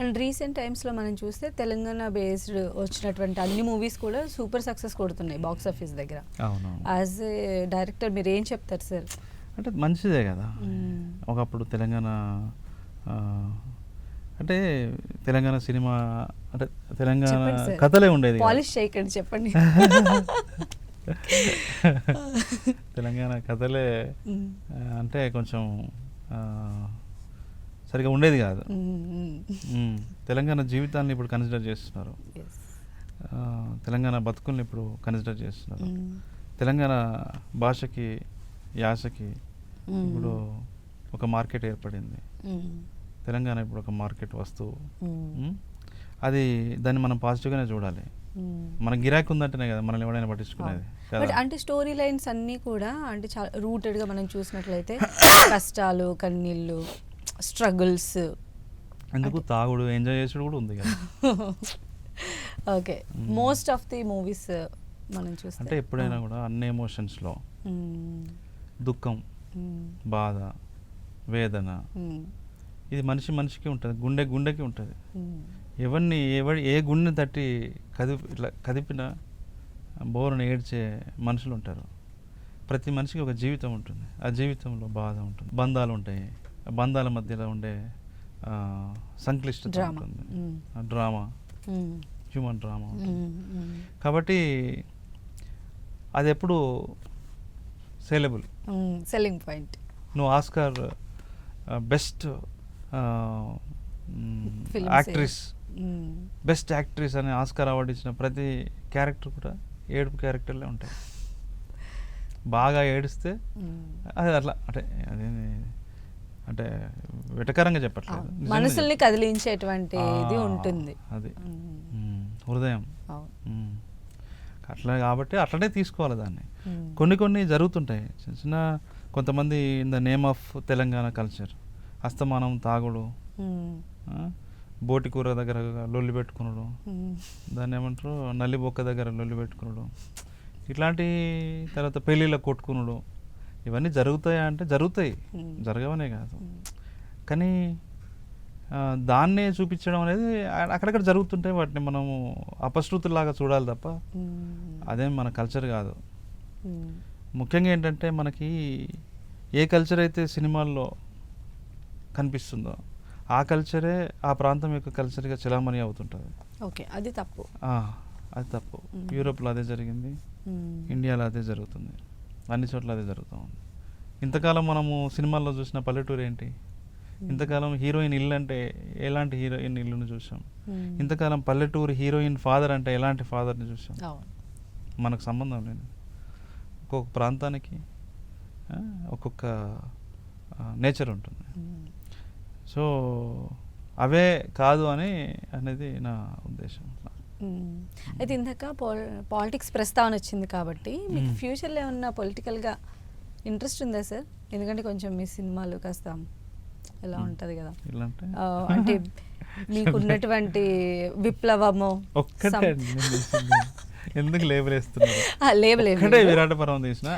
అండ్ రీసెంట్ టైమ్స్లో మనం చూస్తే తెలంగాణ బేస్డ్ వచ్చినటువంటి అన్ని మూవీస్ కూడా సూపర్ సక్సెస్ కొడుతున్నాయి బాక్స్ ఆఫీస్ దగ్గర. అవును. యాజ్ ఏ డైరెక్టర్ మీరు ఏం చెప్తారు సార్? అంటే మంచిదే కదా. ఒకప్పుడు తెలంగాణ అంటే తెలంగాణ సినిమా అంటే తెలంగాణ కథలే ఉండేది. పాలిష్ చేయకండి, చెప్పండి. తెలంగాణ కథలే అంటే కొంచెం సరిగా ఉండేది కాదు. తెలంగాణ జీవితాన్ని ఇప్పుడు కన్సిడర్ చేస్తున్నారు, తెలంగాణ బతుకుల్ని ఇప్పుడు కన్సిడర్ చేస్తున్నారు. తెలంగాణ భాషకి యాసకి ఇప్పుడు ఒక మార్కెట్ ఏర్పడింది. తెలంగాణ ఇప్పుడు ఒక మార్కెట్ వస్తువు. అది దాన్ని మనం పాజిటివ్గానే చూడాలి. మన గిరాకీ ఉందంటేనే కదా మనల్ని ఎవరైనా పట్టించుకునేది. అంటే స్టోరీ లైన్స్ అన్నీ కూడా అంటే చాలా రూటెడ్గా మనం చూసినట్లయితే కష్టాలు, కన్నీళ్ళు, స్ట్రగుల్స్, ఎందుకు తాగుడు, ఎంజాయ్ చేసుడు కూడా ఉంది కదా. Okay, most of the movies మనం చూస్తే అంటే ఎప్పుడైనా కూడా అన్ని ఎమోషన్స్లో దుఃఖం, బాధ, వేదన ఇది మనిషికి ఉంటుంది, గుండెకి ఉంటుంది. ఏ గుండెని తట్టి ఇట్లా కదిపినా బోరుని ఏడ్చే మనుషులు ఉంటారు. ప్రతి మనిషికి ఒక జీవితం ఉంటుంది, ఆ జీవితంలో బాధ ఉంటుంది, బంధాలు ఉంటాయి, బంధాల మధ్యలో ఉండే సంక్లిష్టత ఉంటుంది, డ్రామా, హ్యూమన్ డ్రామా ఉంటుంది. కాబట్టి అది ఎప్పుడు సేలబుల్, సెల్లింగ్ పాయింట్. నువ్వు Oscar best actress, best actress అని ఆస్కార్ అవార్డు ఇచ్చిన ప్రతి క్యారెక్టర్ కూడా ఏడుపు క్యారెక్టర్లే ఉంటాయి. బాగా ఏడిస్తే అది అట్లా అంటే అదేమి అంటే వెటకరంగా చెప్పట్లేదు, మనసుల్ని కదిలించేటువంటి ఇది ఉంటుంది అది హృదయం అట్లా. కాబట్టి అట్లనే తీసుకోవాలి దాన్ని. కొన్ని జరుగుతుంటాయి చిన్న చిన్న. కొంతమంది in the name of Telangana culture అస్తమానం తాగుడు, బోటి కూర దగ్గర లొల్లి పెట్టుకున్నాడు, దాన్ని ఏమంటారు నల్లి బొక్క దగ్గర లొల్లి పెట్టుకున్నాడు, ఇట్లాంటి తర్వాత పెళ్ళిళ్ళ కొట్టుకున్నాడు, ఇవన్నీ జరుగుతాయా అంటే జరుగుతాయి, జరగవనే కాదు. కానీ దాన్నే చూపించడం అనేది అక్కడక్కడ జరుగుతుంటాయి. వాటిని మనము అపశృతుల్లాగా చూడాలి తప్ప అదేం మన కల్చర్ కాదు. ముఖ్యంగా ఏంటంటే మనకి ఏ కల్చర్ అయితే సినిమాల్లో కనిపిస్తుందో ఆ కల్చరే ఆ ప్రాంతం యొక్క కల్చర్గా చలామణి అవుతుంటుంది. ఓకే, అది తప్పు. అది తప్పు. యూరోప్లో అదే జరిగింది, ఇండియాలో అదే జరుగుతుంది, అన్ని చోట్ల అదే జరుగుతూ ఉంది. ఇంతకాలం మనము సినిమాల్లో చూసిన పల్లెటూరు ఏంటి? ఇంతకాలం హీరోయిన్ ఇల్లు అంటే ఎలాంటి హీరోయిన్ ఇల్లును చూసాం. ఇంతకాలం పల్లెటూరు హీరోయిన్ ఫాదర్ అంటే ఎలాంటి ఫాదర్ని చూసాం. మనకు సంబంధం లేదు. ఒక్కొక్క ప్రాంతానికి ఒక్కొక్క నేచర్ ఉంటుంది. సో అవే కాదు అనేది నా ఉద్దేశం. అయితే ఇందాక పాలిటిక్స్ ప్రస్తావన వచ్చింది కాబట్టి మీకు ఫ్యూచర్లో ఏమన్నా పొలిటికల్గా ఇంట్రెస్ట్ ఉందా సార్? ఎందుకంటే కొంచెం మీ సినిమాలు కాస్త ఎలా ఉంటుంది కదా, అంటే మీకున్నటువంటి విప్లవము ఎందుకు లేబుల్ వేస్తున్నారు? విరాట పర్వం తీసిన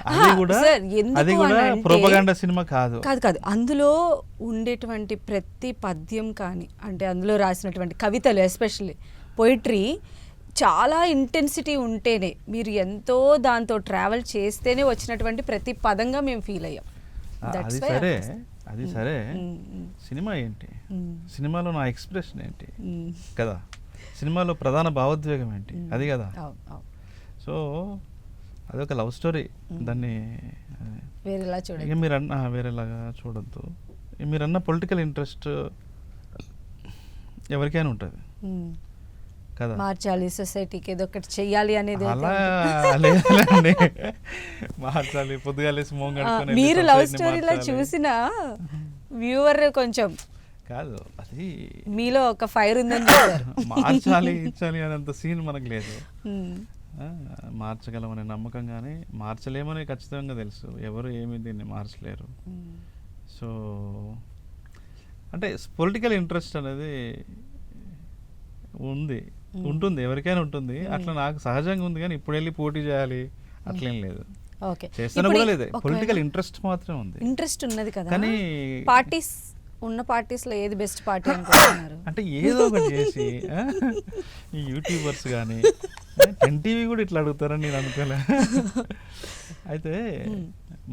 అది కూడా ప్రొపగండా సినిమా కాదు. కాదు అందులో ఉండేటువంటి ప్రతి పద్యం కానీ అంటే అందులో రాసినటువంటి కవితలు ఎస్పెషల్లీ పోయిటరీ చాలా ఇంటెన్సిటీ ఉంటేనే మీరు ఎంతో దాంతో ట్రావెల్ చేస్తేనే వచ్చినటువంటి ప్రతి పదంగా మేము ఫీల్ అయ్యాం. అది సరే సినిమా ఏంటి? సినిమాలో నా ఎక్స్ప్రెషన్ ఏంటి కదా, సినిమాలో ప్రధాన భావోద్వేగం ఏంటి అది కదా. సో అదొక లవ్ స్టోరీ, దాన్ని వేరేలాగా చూడొద్దు. మీరన్న పొలిటికల్ ఇంట్రెస్ట్ ఎవరికైనా ఉంటుంది కదా, మార్చాలి సొసైటీకి ఏదో ఒకటి చెయ్యాలి అనేది. అలా లేదండి, మార్చాలి పొద్దుగాలేసి మోంగడుకొని మీరు లవ్ స్టోరీలో చూసిన వ్యూవర్ కొంచెం కాదు, అది మీలో ఒక ఫైర్ ఉందని మార్చాలి ఇచ్చాలి అనేంత సీన్ మనకు లేదు. మార్చగలమనే నమ్మకం కానీ మార్చలేమని ఖచ్చితంగా తెలుసు. ఎవరు ఏమి దీన్ని మార్చలేరు. సో అంటే పొలిటికల్ ఇంట్రెస్ట్ అనేది ఉంటుంది, ఎవరికైనా ఉంటుంది. అట్లా నాకు సహజంగా ఉంది, కానీ ఇప్పుడు వెళ్ళి పోటీ చేయాలి అట్లేం లేదు. ఓకే, చేస్తున్నా కూడా లేదు, పొలిటికల్ ఇంట్రెస్ట్ మాత్రమే ఉంది. ఇంట్రెస్ట్ ఉన్నది కదా. కానీ పార్టీస్ ఉన్న పార్టీస్ లో ఏది బెస్ట్ పార్టీ అనుకుంటున్నారు? అంటే ఏదో ఒకటి చేసి ఈ యూట్యూబర్స్ కానీ ఎన్టీవీ కూడా ఇట్లా అడుగుతారని నేను అనుకోలే. అయితే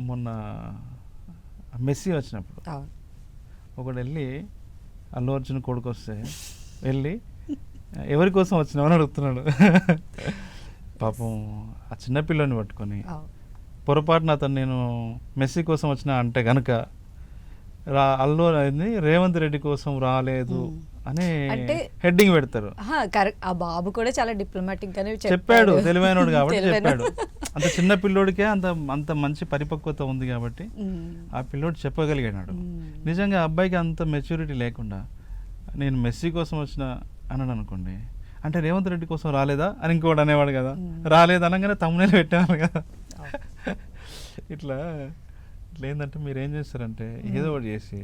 మొన్న మెస్సీ వచ్చినప్పుడు ఒకడు వెళ్ళి అల్లు అర్జున్ కొడుకు వస్తే వెళ్ళి ఎవరి కోసం వచ్చినామని అడుగుతున్నాడు. పాపం ఆ చిన్నపిల్లని పట్టుకొని పొరపాటున అతను నేను మెస్సీ కోసం వచ్చిన అంటే కనుక అల్లు రేవంత్ రెడ్డి కోసం రాలేదు అని హెడ్డింగ్ పెడతారు. ఆ బాబు కూడా చాలా డిప్లొమాటిక్ గానే చెప్పాడు, తెలివైనోడు కాబట్టి చెప్పాడు. అంత చిన్న పిల్లోడికే అంత మంచి పరిపక్వత ఉంది కాబట్టి ఆ పిల్లోడు చెప్పగలిగాడు. నిజంగా అబ్బాయికి అంత మెచ్యూరిటీ లేకుండా నేను మెస్సీ కోసం వచ్చిన అన్నాడు అనుకోండి, అంటే రేవంత్ రెడ్డి కోసం రాలేదా అని ఇంకోటి అనేవాడు కదా. రాలేదు అనగానే తమ్మునేలు పెట్టేవాడు కదా. ఇట్లా ఏంటంటే మీరు ఏం చేస్తారంటే ఏదో ఒకటి చేసి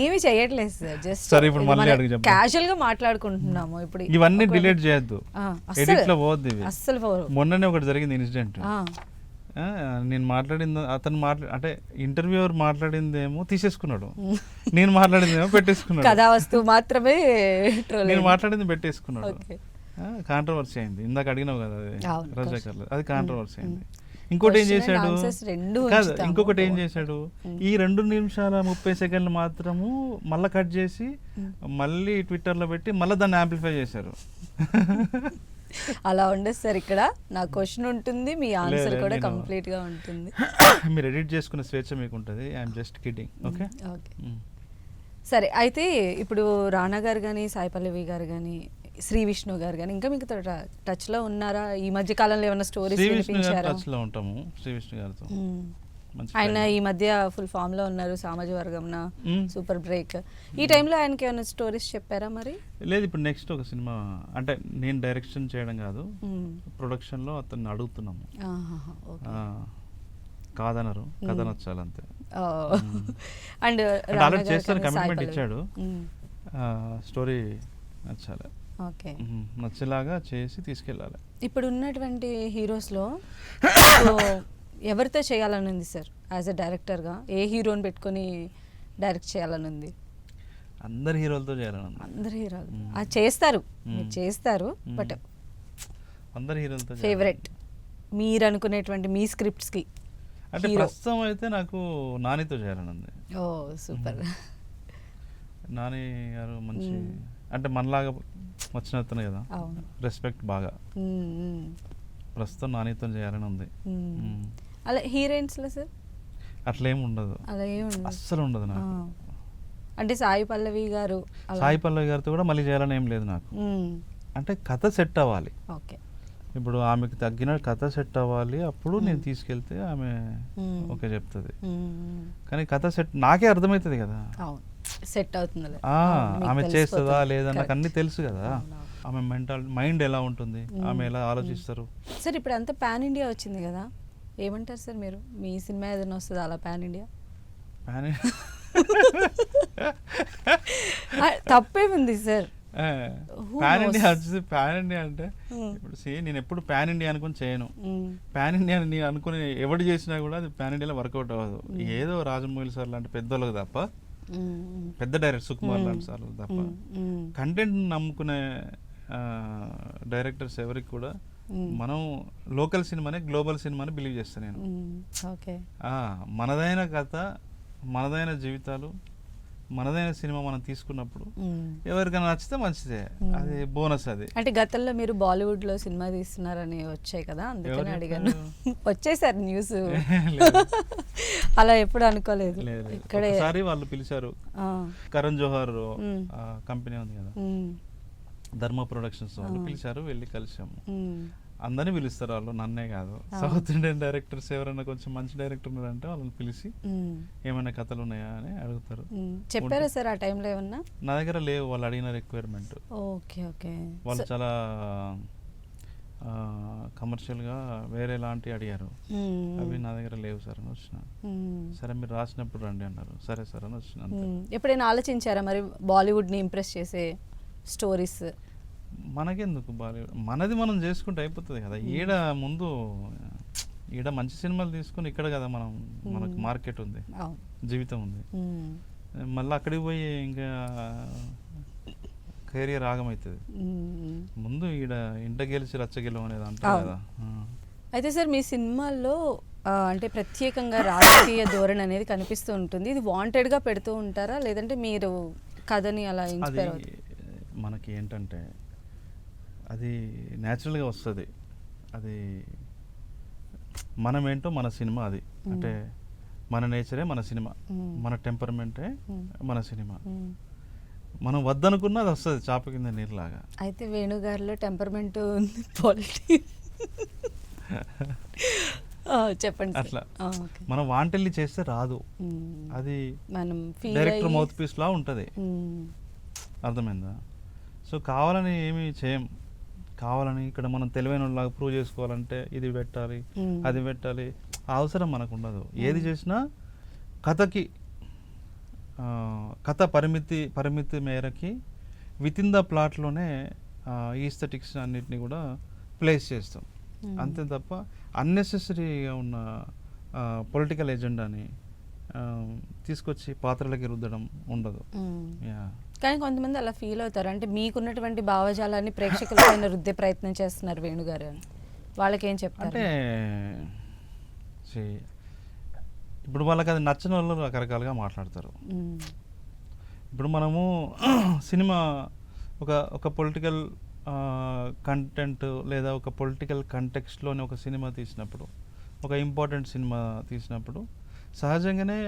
ఏమి చేయట్లేదు సార్, జస్ట్ సరే ఇప్పుడు మళ్ళీ అడుగు క్యాజువల్ గా మాట్లాడుకుంటున్నాము. ఇప్పుడు ఇవన్నీ డిలీట్ చేయొద్దు, ఎడిట్ లో పోవద్దు ఇవి. అస్సలు మొన్ననే ఒకటి జరిగింది ఇన్సిడెంట్. నేను మాట్లాడింది అంటే ఇంటర్వ్యూవర్ మాట్లాడిందేమో తీసేసుకున్నాడు, నేను మాట్లాడిందేమో పెట్టేసుకున్నాడు. కథా వస్తువు మాత్రమే నేను మాట్లాడింది పెట్టేసుకున్నాడు. కాంట్రవర్సీ అయింది. ఇందాక అడిగినావు కదా రజాకర్లు, అది కాంట్రవర్సీ అయింది. ఇంకోటి ఏం చేశాడు కాదు, ఇంకొకటి ఏం చేశాడు, ఈ 2 నిమిషాల 30 సెకండ్లు మాత్రము మళ్ళీ కట్ చేసి మళ్ళీ ట్విట్టర్లో పెట్టి మళ్ళీ దాన్ని యాంప్లిఫై చేశారు. అలా ఉండదు సార్, ఇక్కడ నా క్వశ్చన్ ఉంటుంది, మీ ఆన్సర్ కూడా కంప్లీట్ గా ఉంటుంది. మీరు ఎడిట్ చేసుకునే స్వేచ్ఛ మీకు ఉంటుంది. I'm just kidding. ఓకే సరే, అయితే ఇప్పుడు రానా గారు కానీ, సాయి పల్లవి గారు కానీ, శ్రీ విష్ణు గారు కానీ ఇంకా మీకు టచ్ లో ఉన్నారా? ఈ మధ్య కాలంలో ఏమైనా స్టోరీస్ వినిపించారా? టచ్ లో ఉంటాము శ్రీ విష్ణు గారితో. ఆయన ఈ మధ్య ఫుల్ ఫామ్ లో ఉన్నారు, సామాజిక వర్గంన సూపర్ బ్రేక్. ఈ టైంలో ఆయనకి ఏమైనా స్టోరీస్ చెప్పారా మరి? లేదు, ఇప్పుడు నెక్స్ట్ ఒక సినిమా, అంటే నేను డైరెక్షన్ చేయడం కాదు, ప్రొడక్షన్ లో అతన్ని అడుగుతున్నాము. కాదనరు, కథ నచ్చాలంతే. అండ్ ఆల్రెడీ చేస్తాను, కమిట్మెంట్ ఇచ్చాడు, స్టోరీ నచ్చాలి, నచ్చేలాగా చేసి తీసుకెళ్ళాలి. ఇప్పుడు ఉన్నటువంటి హీరోస్లో ఎవరితో చేయాలని ఉంది సార్ యాజ్ ఎ డైరెక్టర్గా? ఏ హీరోని పెట్టుకొని డైరెక్ట్ చేయాలని ఉంది? అందరు హీరోలతో చేయాలని ఉంది. అందరు హీరోలు అది చేస్తారు, మీరు చేస్తారు, బట్ అందరు హీరోలతో ఫేవరెట్ మీరు అనుకునేటువంటి మీ స్క్రిప్ట్స్కి? అంటే ప్రస్తుతం అయితే నాకు నానితో చేయాలని ఉంది. ఓ సూపర్. నాని గారు మంచి, అంటే మనలాగా వచ్చిన అతను కదా, రెస్పెక్ట్ బాగా. ప్రస్తుతం నానితో చేయాలని ఉంది. అలా హీరోయిన్స్లో సార్ అట్లేం ఉండదు, అలా ఏం ఉండదు, అస్సలు ఉండదు నాకు. అంటే సాయి పల్లవి గారు, సాయి పల్లవి గారితో కూడా మళ్ళీ చేయాలని ఏం లేదు నాకు. అంటే కథ సెట్ అవ్వాలి. ఓకే, ఇప్పుడు ఆమెకు తగ్గిన కథ సెట్ అవ్వాలి, అప్పుడు నేను తీసుకెళ్తే ఆమె ఓకే చెప్తుంది. కానీ కథ సెట్ నాకే అర్థమవుతుంది కదా, సెట్ అవుతుంది, ఆమె చేస్తుందా లేదా నాకు అన్ని తెలుసు కదా. ఆమె మైండ్ ఎలా ఉంటుంది, ఆమె ఎలా ఆలోచిస్తారు. సార్ ఇప్పుడు అంతా పాన్ ఇండియా వచ్చింది కదా, ఏమంటారు సార్ మీరు? మీ సినిమా ఏదైనా వస్తుంది అలా పాన్ ఇండియా? తప్పేముంది సార్? పాన్ ఇండియా వచ్చేసి, పాన్ ఇండియా అంటే ఇప్పుడు నేను ఎప్పుడు పాన్ ఇండియా అనుకుని చేయను. పాన్ ఇండియా నేను అనుకుని ఎవడు చేసినా కూడా అది పాన్ ఇండియాలో వర్కౌట్ అవ్వదు. ఏదో రాజమౌళి సార్ లాంటి పెద్దోళ్ళకి తప్ప, పెద్ద డైరెక్టర్ సుకుమార్ లాంటి సార్ తప్ప, కంటెంట్ నమ్ముకునే డైరెక్టర్స్ ఎవరికి కూడా మనం లోకల్ సినిమాని గ్లోబల్ సినిమాని బిలీవ్ చేస్తాను నేను. మనదైన కథ, మనదైన జీవితాలు, మనదైన సినిమా మనం తీసుకున్నప్పుడు ఎవరికైనా నచ్చితే మంచిదే, అది బోనస్. అది అంటే గతంలో మీరు బాలీవుడ్ లో సినిమా తీస్తున్నారని వచ్చాయి కదా, అందుకని అడిగాను. వచ్చాయి సార్ న్యూస్, అలా ఎప్పుడు అనుకోలేదు. ఒకసారి వాళ్ళు పిలిచారు, కరణ్ జోహర్ కంపెనీ ఉంది కదా, ధర్మ ప్రొడక్షన్స్ వాళ్ళు పిలిచారు, వెళ్ళి కలిసాము. అందరినీ పిలుస్తారు వాళ్ళు, నన్నే కాదు. సౌత్ ఇండియన్ డైరెక్టర్స్ ఎవరైనా కొంచెం మంచి డైరెక్టర్ ఉన్నారంటే వాళ్ళని పిలిచి ఏమైనా కథలు ఉన్నాయా అని అడుగుతారు. చెప్పారా సార్ ఆ టైంలో ఏమన్నా? నా దగ్గర లేవు, వాళ్ళు అడిగిన రిక్వైర్మెంట్. Okay okay. వాళ్ళు చాలా కమర్షియల్గా వేరే లాంటివి అడిగారు. అవి నా దగ్గర లేవు సార్ అని వచ్చిన. సరే మీరు రాసినప్పుడు రండి అన్నారు. సరే సార్ అని వచ్చిన. ఎప్పుడైనా ఆలోచించారా మరి బాలీవుడ్ని ఇంప్రెస్ చేసే స్టోరీస్? మనకెందుకు బాలీవుడ్, మనది మనం చేసుకుంటే అయిపోతుంది కదా. ముందు ఈడ మంచి సినిమాలు తీసుకుని ఇక్కడ కదా మనకు మార్కెట్ ఉంది, జీవితం ఉంది. మళ్ళీ అక్కడికి పోయి ఇంకా కెరియర్ ఆగమవుతుంది. ముందు ఈడ ఇంట గెలిచి రచ్చగెలం అనేది అంటారు కదా. అయితే సార్ మీ సినిమాల్లో అంటే ప్రత్యేకంగా రాజకీయ ధోరణి అనేది కనిపిస్తూ ఉంటుంది. ఇది వాంటెడ్గా పెడుతూ ఉంటారా, లేదంటే మీరు కథని అలా ఇన్స్పైర్ అవుతుంది? మనకి ఏంటంటే అది న్యాచురల్గా వస్తుంది. అది మనమేంటో మన సినిమా, అది అంటే మన నేచరే మన సినిమా, మన టెంపర్మెంటే మన సినిమా. మనం వద్దనుకున్నా అది వస్తుంది చాప కింద నీరులాగా. అయితే వేణుగారిలో టెంపర్మెంట్ ఉంది, పాలిటిక్స్ చెప్పండి. అట్లా మనం వాంటెల్లి చేస్తే రాదు, అది మనం డైరెక్టర్ మౌత్ పీస్ లా ఉంటుంది. అర్థమైందా? సో కావాలని ఏమి చేయం. కావాలని ఇక్కడ మనం తెలివైన లాగా ప్రూవ్ చేసుకోవాలంటే ఇది పెట్టాలి అది పెట్టాలి, అవసరం మనకు ఉండదు. ఏది చేసినా కథకి కథ పరిమితి మేరకి విత్ ఇన్ ద ప్లాట్లోనే ఈస్థెటిక్స్ అన్నిటిని కూడా ప్లేస్ చేస్తాం. అంతే తప్ప అన్నెసెసరీగా ఉన్న పొలిటికల్ ఎజెండాని తీసుకొచ్చి పాత్రలకి రుద్దడం ఉండదు. కానీ కొంతమంది అలా ఫీల్ అవుతారు, అంటే మీకున్నటువంటి భావజాలాన్ని ప్రేక్షకుల పైన రుద్దే ప్రయత్నం చేస్తున్నారు వేణుగారు అని. వాళ్ళకేం చెప్తారు? అంటే ఇప్పుడు వాళ్ళకి అది నచ్చిన వాళ్ళు రకరకాలుగా మాట్లాడతారు. ఇప్పుడు మనము సినిమా ఒక పొలిటికల్ కంటెంట్ లేదా ఒక పొలిటికల్ కంటెక్స్ట్లోని ఒక సినిమా తీసినప్పుడు, ఒక ఇంపార్టెంట్ సినిమా తీసినప్పుడు సహజంగానే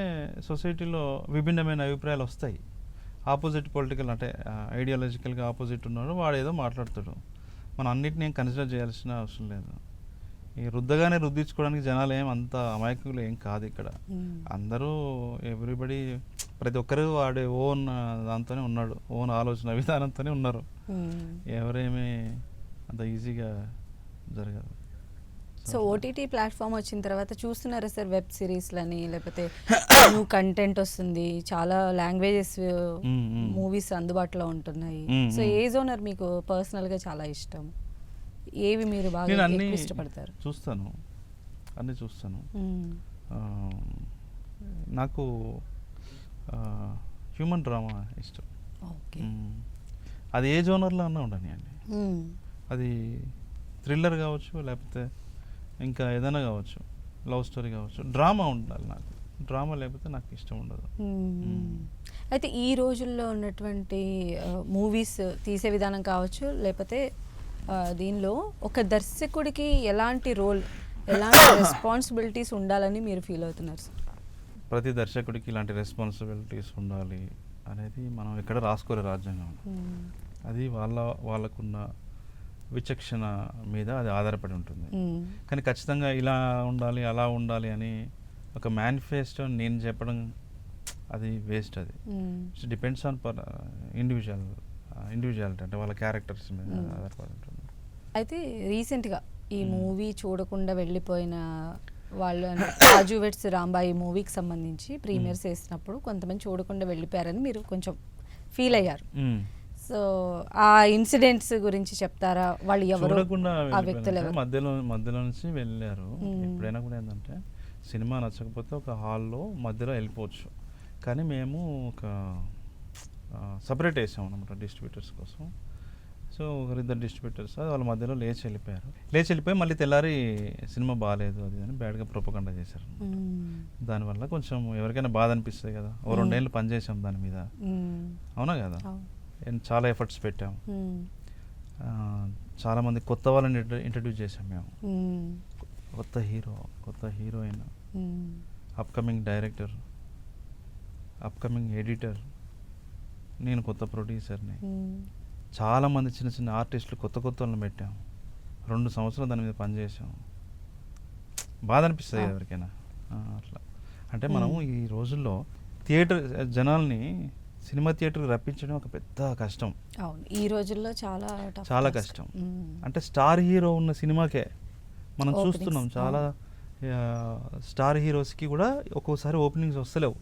సొసైటీలో విభిన్నమైన అభిప్రాయాలు వస్తాయి. ఆపోజిట్ పొలిటికల్ అంటే ఐడియాలజికల్గా ఆపోజిట్ ఉన్నాడు, వాడు ఏదో మాట్లాడతాడు. మనం అన్నిటిని కన్సిడర్ చేయాల్సిన అవసరం లేదు. ఈ రుద్దగానే రుద్దించుకోవడానికి జనాలు అంత అమాయకులు ఏం కాదు ఇక్కడ. అందరూ ఎవ్రీబడి ప్రతి ఒక్కరు వాడే ఓన్ దాంతోనే ఉన్నాడు, ఓన్ ఆలోచన విధానంతోనే ఉన్నారు. ఎవరేమీ అంత ఈజీగా జరగదు. సో ఓటీటీ ప్లాట్ఫామ్ వచ్చిన తర్వాత చూస్తున్నారా సార్ వెబ్ సిరీస్లని, లేకపోతే న్యూ కంటెంట్ వస్తుంది, చాలా లాంగ్వేజెస్ మూవీస్ అందుబాటులో ఉంటున్నాయి. సో ఏ జోనర్ మీకు పర్సనల్గా చాలా ఇష్టం? ఏవి మీరు బాగా ఇష్టపడతారు? చూస్తాను, అన్నీ చూస్తాను. నాకు హ్యూమన్ డ్రామా ఇష్టం. అది ఏ జోనర్లో అన్నా ఉండని అండి. అది థ్రిల్లర్ కావచ్చు, లేకపోతే ఇంకా ఏదైనా కావచ్చు, లవ్ స్టోరీ కావచ్చు, డ్రామా ఉండాలి నాకు. డ్రామా లేకపోతే నాకు ఇష్టం ఉండదు. అయితే ఈ రోజుల్లో ఉన్నటువంటి మూవీస్ తీసే విధానం కావచ్చు, లేకపోతే దీనిలో ఒక దర్శకుడికి ఎలాంటి రోల్, ఎలాంటి రెస్పాన్సిబిలిటీస్ ఉండాలని మీరు ఫీల్ అవుతున్నారు సార్? ప్రతి దర్శకుడికి ఇలాంటి రెస్పాన్సిబిలిటీస్ ఉండాలి అనేది మనం ఎక్కడ రాసుకోలే రాజ్యాంగం. అది వాళ్ళకున్న విచక్షణ మీద అది ఆధారపడి ఉంటుంది. కానీ ఖచ్చితంగా ఇలా ఉండాలి అలా ఉండాలి అని ఒక మేనిఫెస్టో నేను చెప్పడం అది వేస్ట్. అది డిపెండ్స్ ఆన్ ఇండివిజువాలిటీ, అంటే వాళ్ళ క్యారెక్టర్స్ మీద ఆధారపడి ఉంటుంది. అయితే రీసెంట్గా ఈ మూవీ చూడకుండా వెళ్ళిపోయిన వాళ్ళు, రాజు వెడ్స్ రాంబాయి మూవీకి సంబంధించి ప్రీమియర్స్ వేసినప్పుడు కొంతమంది చూడకుండా వెళ్ళిపోయారని మీరు కొంచెం ఫీల్ అయ్యారు. సో ఆ ఇన్సిడెంట్స్ గురించి చెప్తారా? వాళ్ళు ఎవరు, ఆ వ్యక్తులు ఎవరు? మధ్యలో నుంచి వెళ్ళారు. ఎప్పుడైనా కూడా ఏంటంటే సినిమా నచ్చకపోతే ఒక హాల్లో మధ్యలో వెళ్ళిపోవచ్చు, కానీ మేము ఒక సపరేట్ వేసాం అనమాట డిస్ట్రిబ్యూటర్స్ కోసం. సో ఒకరిద్దరు డిస్ట్రిబ్యూటర్స్ వాళ్ళ మధ్యలో లేచి వెళ్ళిపోయి మళ్ళీ తెల్లారి సినిమా బాగాలేదు అది అని బ్యాడ్గా ప్రొపగండా చేశారు. దానివల్ల కొంచెం ఎవరికైనా బాధ అనిపిస్తుంది కదా. ఓ 2 ఏళ్ళు పనిచేసాం దాని మీద, అవునా కదా. చాలా ఎఫర్ట్స్ పెట్టాం, చాలామంది కొత్త వాళ్ళని ఇంట్రడ్యూస్ చేసాం మేము. కొత్త హీరో, కొత్త heroine, upcoming director, upcoming editor, నేను కొత్త ప్రొడ్యూసర్ని, చాలామంది చిన్న చిన్న ఆర్టిస్టులు కొత్త వాళ్ళని పెట్టాం. 2 సంవత్సరాలు దాని మీద పనిచేసాం. బాధ అనిపిస్తుంది ఎవరికైనా అట్లా. అంటే మనము ఈ రోజుల్లో థియేటర్ జనాల్ని సినిమా థియేటర్కి రప్పించడం ఒక పెద్ద కష్టం. అవును, ఈ రోజుల్లో చాలా కష్టం. అంటే స్టార్ హీరో ఉన్న సినిమాకే మనం Openings, చూస్తున్నాం చాలా స్టార్ హీరోస్కి కూడా ఒక్కోసారి ఓపెనింగ్స్ వస్తలేవు.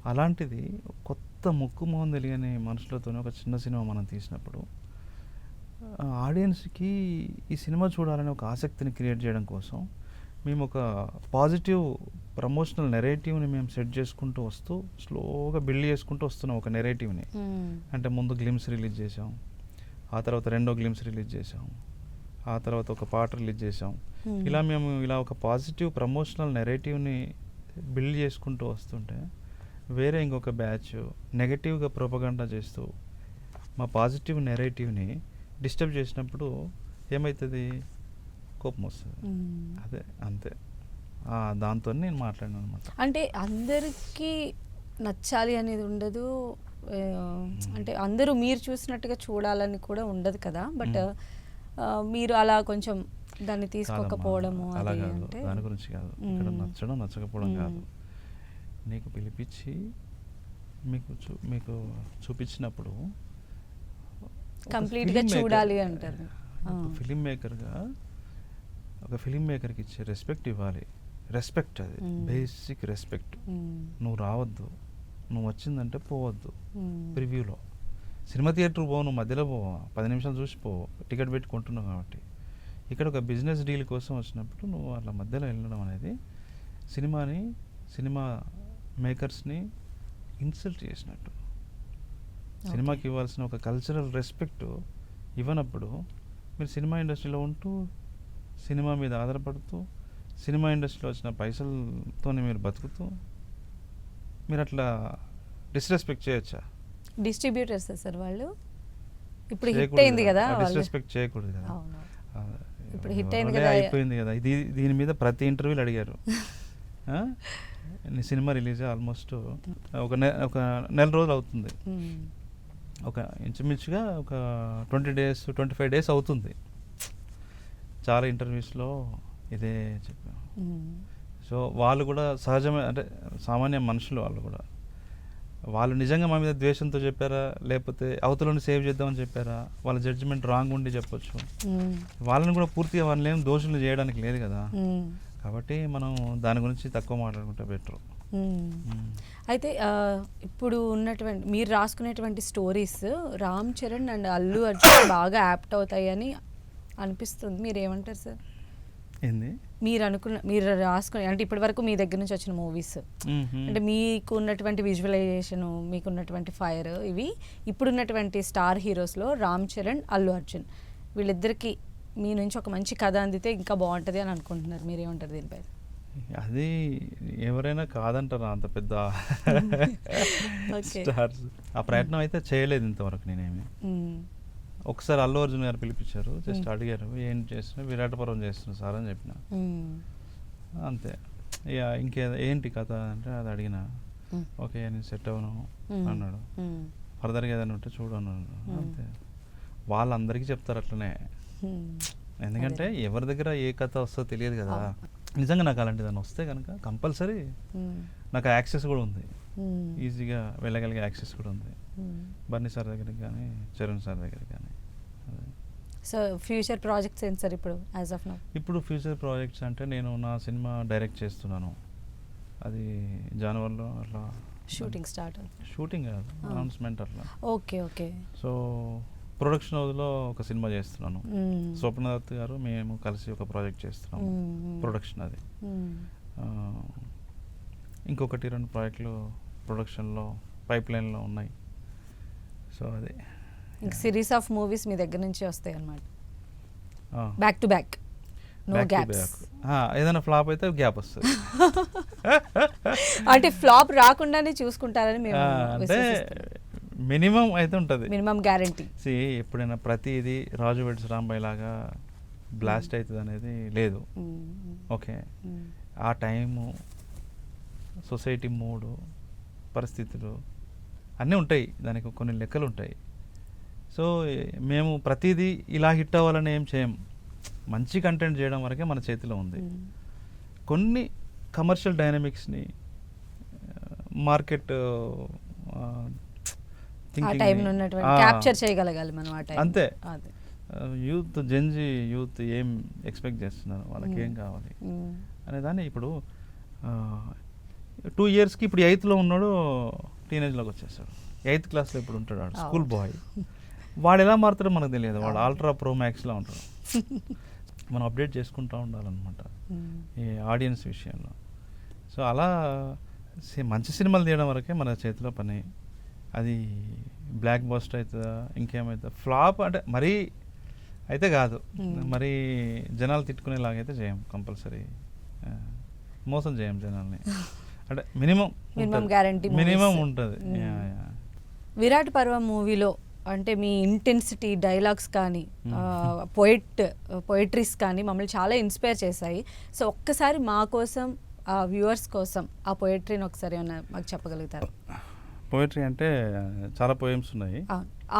అలాంటిది కొత్త ముక్కు మొహం తెలియని మనుషులతోనే ఒక చిన్న సినిమా మనం తీసినప్పుడు ఆడియన్స్కి ఈ సినిమా చూడాలనే ఒక ఆసక్తిని క్రియేట్ చేయడం కోసం మేము ఒక పాజిటివ్ ప్రమోషనల్ నెరేటివ్ని మేము సెట్ చేసుకుంటూ వస్తూ స్లోగా బిల్డ్ చేసుకుంటూ వస్తున్నాం ఒక నెరేటివ్ని. అంటే ముందు గ్లిమ్స్ రిలీజ్ చేసాం, ఆ తర్వాత రెండో గ్లిమ్స్ రిలీజ్ చేసాం, ఆ తర్వాత ఒక పాట రిలీజ్ చేసాం. ఇలా మేము ఇలా ఒక పాజిటివ్ ప్రమోషనల్ నెరేటివ్ని బిల్డ్ చేసుకుంటూ వస్తుంటే వేరే ఇంకొక బ్యాచ్ నెగటివ్గా ప్రొపగండా చేస్తూ మా పాజిటివ్ నెరేటివ్ని డిస్టర్బ్ చేసినప్పుడు ఏమవుతుంది, కోపం వస్తుంది. అదే అంతే, దాంతో నేను మాట్లాడినాను అనమాట. అంటే అందరికీ నచ్చాలి అనేది ఉండదు, అంటే అందరూ మీరు చూసినట్టుగా చూడాలని కూడా ఉండదు కదా. బట్ మీరు అలా కొంచెం దాన్ని తీసుకోకపోవడము అలా అది కాదు, అంటే దాని గురించి కాదు. ఇక్కడ నచ్చడం నచ్చకపోవడం కాదు. నీకు పిలిపించి మీకు చూపించినప్పుడు కంప్లీట్గా చూడాలి అంటారు. ఫిలిం మేకర్గా ఒక ఫిలిం మేకర్కి ఇచ్చే రెస్పెక్ట్ ఇవ్వాలి. రెస్పెక్ట్, అది బేసిక్ రెస్పెక్ట్. నువ్వు రావద్దు, నువ్వు వచ్చిందంటే పోవద్దు. ప్రివ్యూలో సినిమా థియేటర్ పోవు, నువ్వు మధ్యలో పోవా, 10 నిమిషాలు చూసి పోవు, టికెట్ పెట్టుకుంటున్నావు కాబట్టి. ఇక్కడ ఒక బిజినెస్ డీల్ కోసం వచ్చినప్పుడు నువ్వు వాళ్ళ మధ్యలో వెళ్ళడం అనేది సినిమా మేకర్స్ని ఇన్సల్ట్ చేసినట్టు. సినిమాకి ఇవ్వాల్సిన ఒక కల్చరల్ రెస్పెక్ట్ ఇవ్వనప్పుడు మీరు సినిమా ఇండస్ట్రీలో ఉంటూ సినిమా మీద ఆధారపడుతూ సినిమా ఇండస్ట్రీలో వచ్చిన పైసలతో మీరు బతుకుతూ మీరు అట్లా డిస్రెస్పెక్ట్ చేయొచ్చా? డిస్ట్రిబ్యూటర్స్ సార్ వాళ్ళు ఇప్పుడు హిట్ అయింది కదా, డిస్రెస్పెక్ట్ చేయకూడదు కదా. ఇప్పుడు హిట్ అయింది కదా, అయిపోయింది కదా. దీని మీద ప్రతి ఇంటర్వ్యూలు అడిగారు, నీ సినిమా రిలీజ్ ఆల్మోస్ట్ ఒక నెల రోజులు అవుతుంది, ఒక ఇంచుమించుగా ఒక 20 days 25 days అవుతుంది. చాలా ఇంటర్వ్యూస్లో ఇదే చెప్పాం. సో వాళ్ళు కూడా సహజమే, అంటే సామాన్య మనుషులు వాళ్ళు నిజంగా మా మీద ద్వేషంతో చెప్పారా, లేకపోతే అవతలని సేవ్ చేద్దామని చెప్పారా, వాళ్ళ జడ్జిమెంట్ రాంగ్ ఉండి చెప్పొచ్చు. వాళ్ళని కూడా పూర్తిగా వాళ్ళని ఏం దోషులు చేయడానికి లేదు కదా. కాబట్టి మనం దాని గురించి తక్కువ మాట్లాడుకుంటే బెటర్. అయితే ఇప్పుడు ఉన్నటువంటి మీరు రాసుకునేటువంటి స్టోరీస్ రామ్ చరణ్ అండ్ అల్లు అర్జున్ బాగా యాప్ట్ అవుతాయని అనిపిస్తుంది. మీరు ఏమంటారు సార్? ఏంది మీరు రాసుకునే, అంటే ఇప్పటి వరకు మీ దగ్గర నుంచి వచ్చిన మూవీస్, అంటే మీకు ఉన్నటువంటి విజువలైజేషన్, మీకు ఉన్నటువంటి ఫైర్, ఇవి ఇప్పుడున్నటువంటి స్టార్ హీరోస్లో రామ్ చరణ్, అల్లు అర్జున్, వీళ్ళిద్దరికి మీ నుంచి ఒక మంచి కథ అందితే ఇంకా బాగుంటుంది అని అనుకుంటున్నారు. మీరేమంటారు దీనిపై? అది ఎవరైనా కాదంటారా అంత పెద్ద స్టార్స్? ఆ ప్రయత్నం అయితే చేయలేదు ఇంతవరకు నేనేమి. ఒకసారి అల్లు అర్జున్ గారు పిలిపించారు, జస్ట్ అడిగారు ఏం చేస్తున్నా, విరాటపురం చేస్తున్నా సార్ అని చెప్పిన, అంతే. ఇక ఏంటి కథ అంటే అది అడిగిన, ఓకే నేను సెట్ అవ్వను అన్నాడు, ఫర్దర్గా ఏదైనా ఉంటే చూడను అంతే. వాళ్ళందరికీ చెప్తారు అట్లనే, ఎందుకంటే ఎవరి దగ్గర ఏ కథ వస్తుందో తెలియదు కదా. నిజంగా నాకు అలాంటిదని వస్తే కనుక కంపల్సరీ నాకు యాక్సెస్ కూడా ఉంది, ఈజీగా వెళ్ళగలిగే యాక్సెస్ కూడా ఉంది, బన్నీ సార్ దగ్గరికి కానీ చరణ్ సార్ దగ్గరికి కానీ. సో ఫ్యూచర్ ప్రాజెక్ట్స్ ఏంటి సార్ ఇప్పుడు యాజ్ ఆఫ్ నౌ? ఇప్పుడు ఫ్యూచర్ ప్రాజెక్ట్స్ అంటే నేను నా సినిమా డైరెక్ట్ చేస్తున్నాను, అది జనవరిలో అట్లా షూటింగ్ స్టార్ట్. షూటింగ్ కాదు, అనౌన్స్మెంట్ అట్లా. Okay okay. సో ప్రొడక్షన్ హౌస్లో ఒక సినిమా చేస్తున్నాను, స్వప్నదత్ గారు మేము కలిసి ఒక ప్రాజెక్ట్ చేస్తున్నాము, ప్రొడక్షన్ అది. ఇంకొకటి 2 ప్రాజెక్టులు ప్రొడక్షన్లో పైప్ లైన్లో ఉన్నాయి. సో అది ఇంక సిరీస్ ఆఫ్ మూవీస్ మీ దగ్గర నుంచి వస్తాయి అన్నమాట, back to back, no gaps. ఏదైనా ఫ్లాప్ అయితే గ్యాప్ వస్తుంది. అంటే ఫ్లాప్ రాకుండానే చూసుకుంటారని మేము అంటే మినిమం అయితే ఉంటుంది, మినిమం గ్యారంటీ. ఎప్పుడైనా ప్రతిదీ రాజు వెడ్స్ రాంబాయ్ లాగా బ్లాస్ట్ అవుతుంది అనేది లేదు. ఓకే, ఆ టైము, సొసైటీ మూడు, పరిస్థితులు అన్నీ ఉంటాయి, దానికి కొన్ని లెక్కలు ఉంటాయి. సో మేము ప్రతిదీ ఇలా హిట్ అవ్వాలని ఏం చేయం, మంచి కంటెంట్ చేయడం వరకే మన చేతిలో ఉంది. కొన్ని కమర్షియల్ డైనమిక్స్ని, మార్కెట్ క్యాప్చర్ చేయగలగాలి మనం, అంతే. యూత్ జెన్జీ యూత్ ఏం ఎక్స్పెక్ట్ చేస్తున్నారు, వాళ్ళకి ఏం కావాలి అనేదాన్ని. ఇప్పుడు 2 yearsకి ఇప్పుడు 8th ఉన్నాడు, టీనేజ్లోకి వచ్చేసాడు. 8th క్లాస్లో ఇప్పుడు ఉంటాడు, వాడు స్కూల్ బాయ్. వాడు ఎలా మారుతాడో మనకు తెలియదు, వాడు అల్ట్రా ప్రో మ్యాక్స్లో ఉంటాడు. మనం అప్డేట్ చేసుకుంటూ ఉండాలన్నమాట ఈ ఆడియన్స్ విషయంలో. సో అలా మంచి సినిమాలు తీయడం వరకే మన చేతిలో పని. అది బ్లాక్ బస్టర్ అవుతుందా ఇంకేమవుతుందా, ఫ్లాప్ అంటే మరీ అయితే కాదు, మరీ జనాలు తిట్టుకునేలాగైతే చేయం. కంపల్సరీ మోసం చేయం జనాల్ని, అంటే మినిమం గ్యారంటీ మినిమం ఉంటుంది. విరాట్ పర్వం మూవీలో అంటే మీ ఇంటెన్సిటీ డైలాగ్స్ కానీ పోయిట్రీస్ కానీ మమ్మల్ని చాలా ఇన్స్పైర్ చేశాయి. సో ఒక్కసారి మా కోసం వ్యూవర్స్ కోసం ఆ పోయిట్రీని ఒకసారి ఏమన్నా మాకు చెప్పగలుగుతారు? పోయిటరీ అంటే చాలా పోయమ్స్ ఉన్నాయి.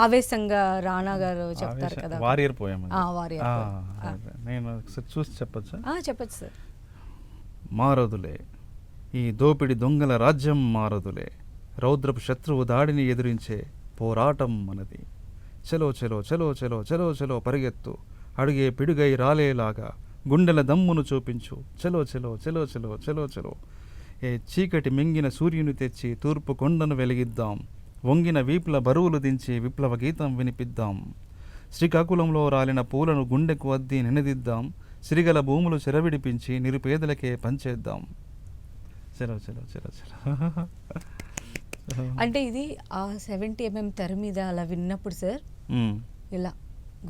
ఆవేశంగా రాణా గారు చెప్తారు కదా, వారియర్ పోయం. నేను ఒకసారి చూసి చెప్పచ్చా? చెప్పచ్చు సార్. మారదులే ఈ దోపిడి దొంగల రాజ్యం, మారదులే రౌద్రపు శత్రువు దాడిని ఎదిరించే పోరాటం మనది. చలో చలో చలో చలో చలో చలో పరిగెత్తు, అడుగే పిడుగై రాలేలాగా గుండెల దమ్మును చూపించు. చలో చలో చలో చలో చలో చలో ఏ చీకటి మింగిన సూర్యుని తెచ్చి తూర్పు కొండను వెలిగిద్దాం. వంగిన వీపుల బరువులు దించి విప్లవ గీతం వినిపిద్దాం. శ్రీకాకుళంలో రాలిన పూలను గుండెకు అద్ది నినదిద్దాం. సిరిగల భూములు చెరవిడిపించి నిరుపేదలకే పంచేద్దాం. చలో చలో చలో చలో. అంటే ఇది ఆ 70mm తెర మీద అలా విన్నప్పుడు సార్ ఇలా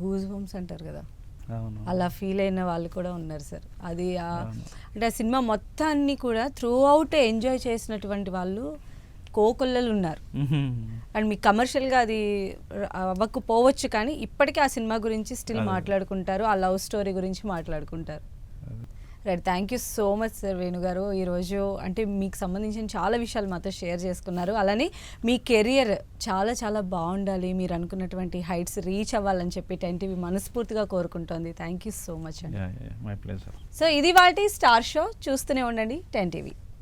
గూజ్ బంప్స్ అంటారు కదా, అలా ఫీల్ అయిన వాళ్ళు కూడా ఉన్నారు సార్. అది అంటే ఆ సినిమా మొత్తాన్ని కూడా త్రూ అవుట్ ఎంజాయ్ చేసినటువంటి వాళ్ళు కోకొల్లలు ఉన్నారు. అండ్ మీకు కమర్షియల్గా అది అవ్వకపోవచ్చు కానీ ఇప్పటికీ ఆ సినిమా గురించి స్టిల్ మాట్లాడుకుంటారు, ఆ లవ్ స్టోరీ గురించి మాట్లాడుకుంటారు. Right, thank you so much sir వేణుగారు. ఈరోజు అంటే మీకు సంబంధించిన చాలా విషయాలు మాతో షేర్ చేసుకున్నారు. అలానే మీ కెరియర్ చాలా చాలా బాగుండాలి, మీరు అనుకున్నటువంటి హైట్స్ రీచ్ అవ్వాలని చెప్పి 10TV మనస్ఫూర్తిగా కోరుకుంటోంది. థ్యాంక్ యూ సో మచ్ అండి. My pleasure. సో ఇది వాటి స్టార్ షో, చూస్తూనే ఉండండి 10TV.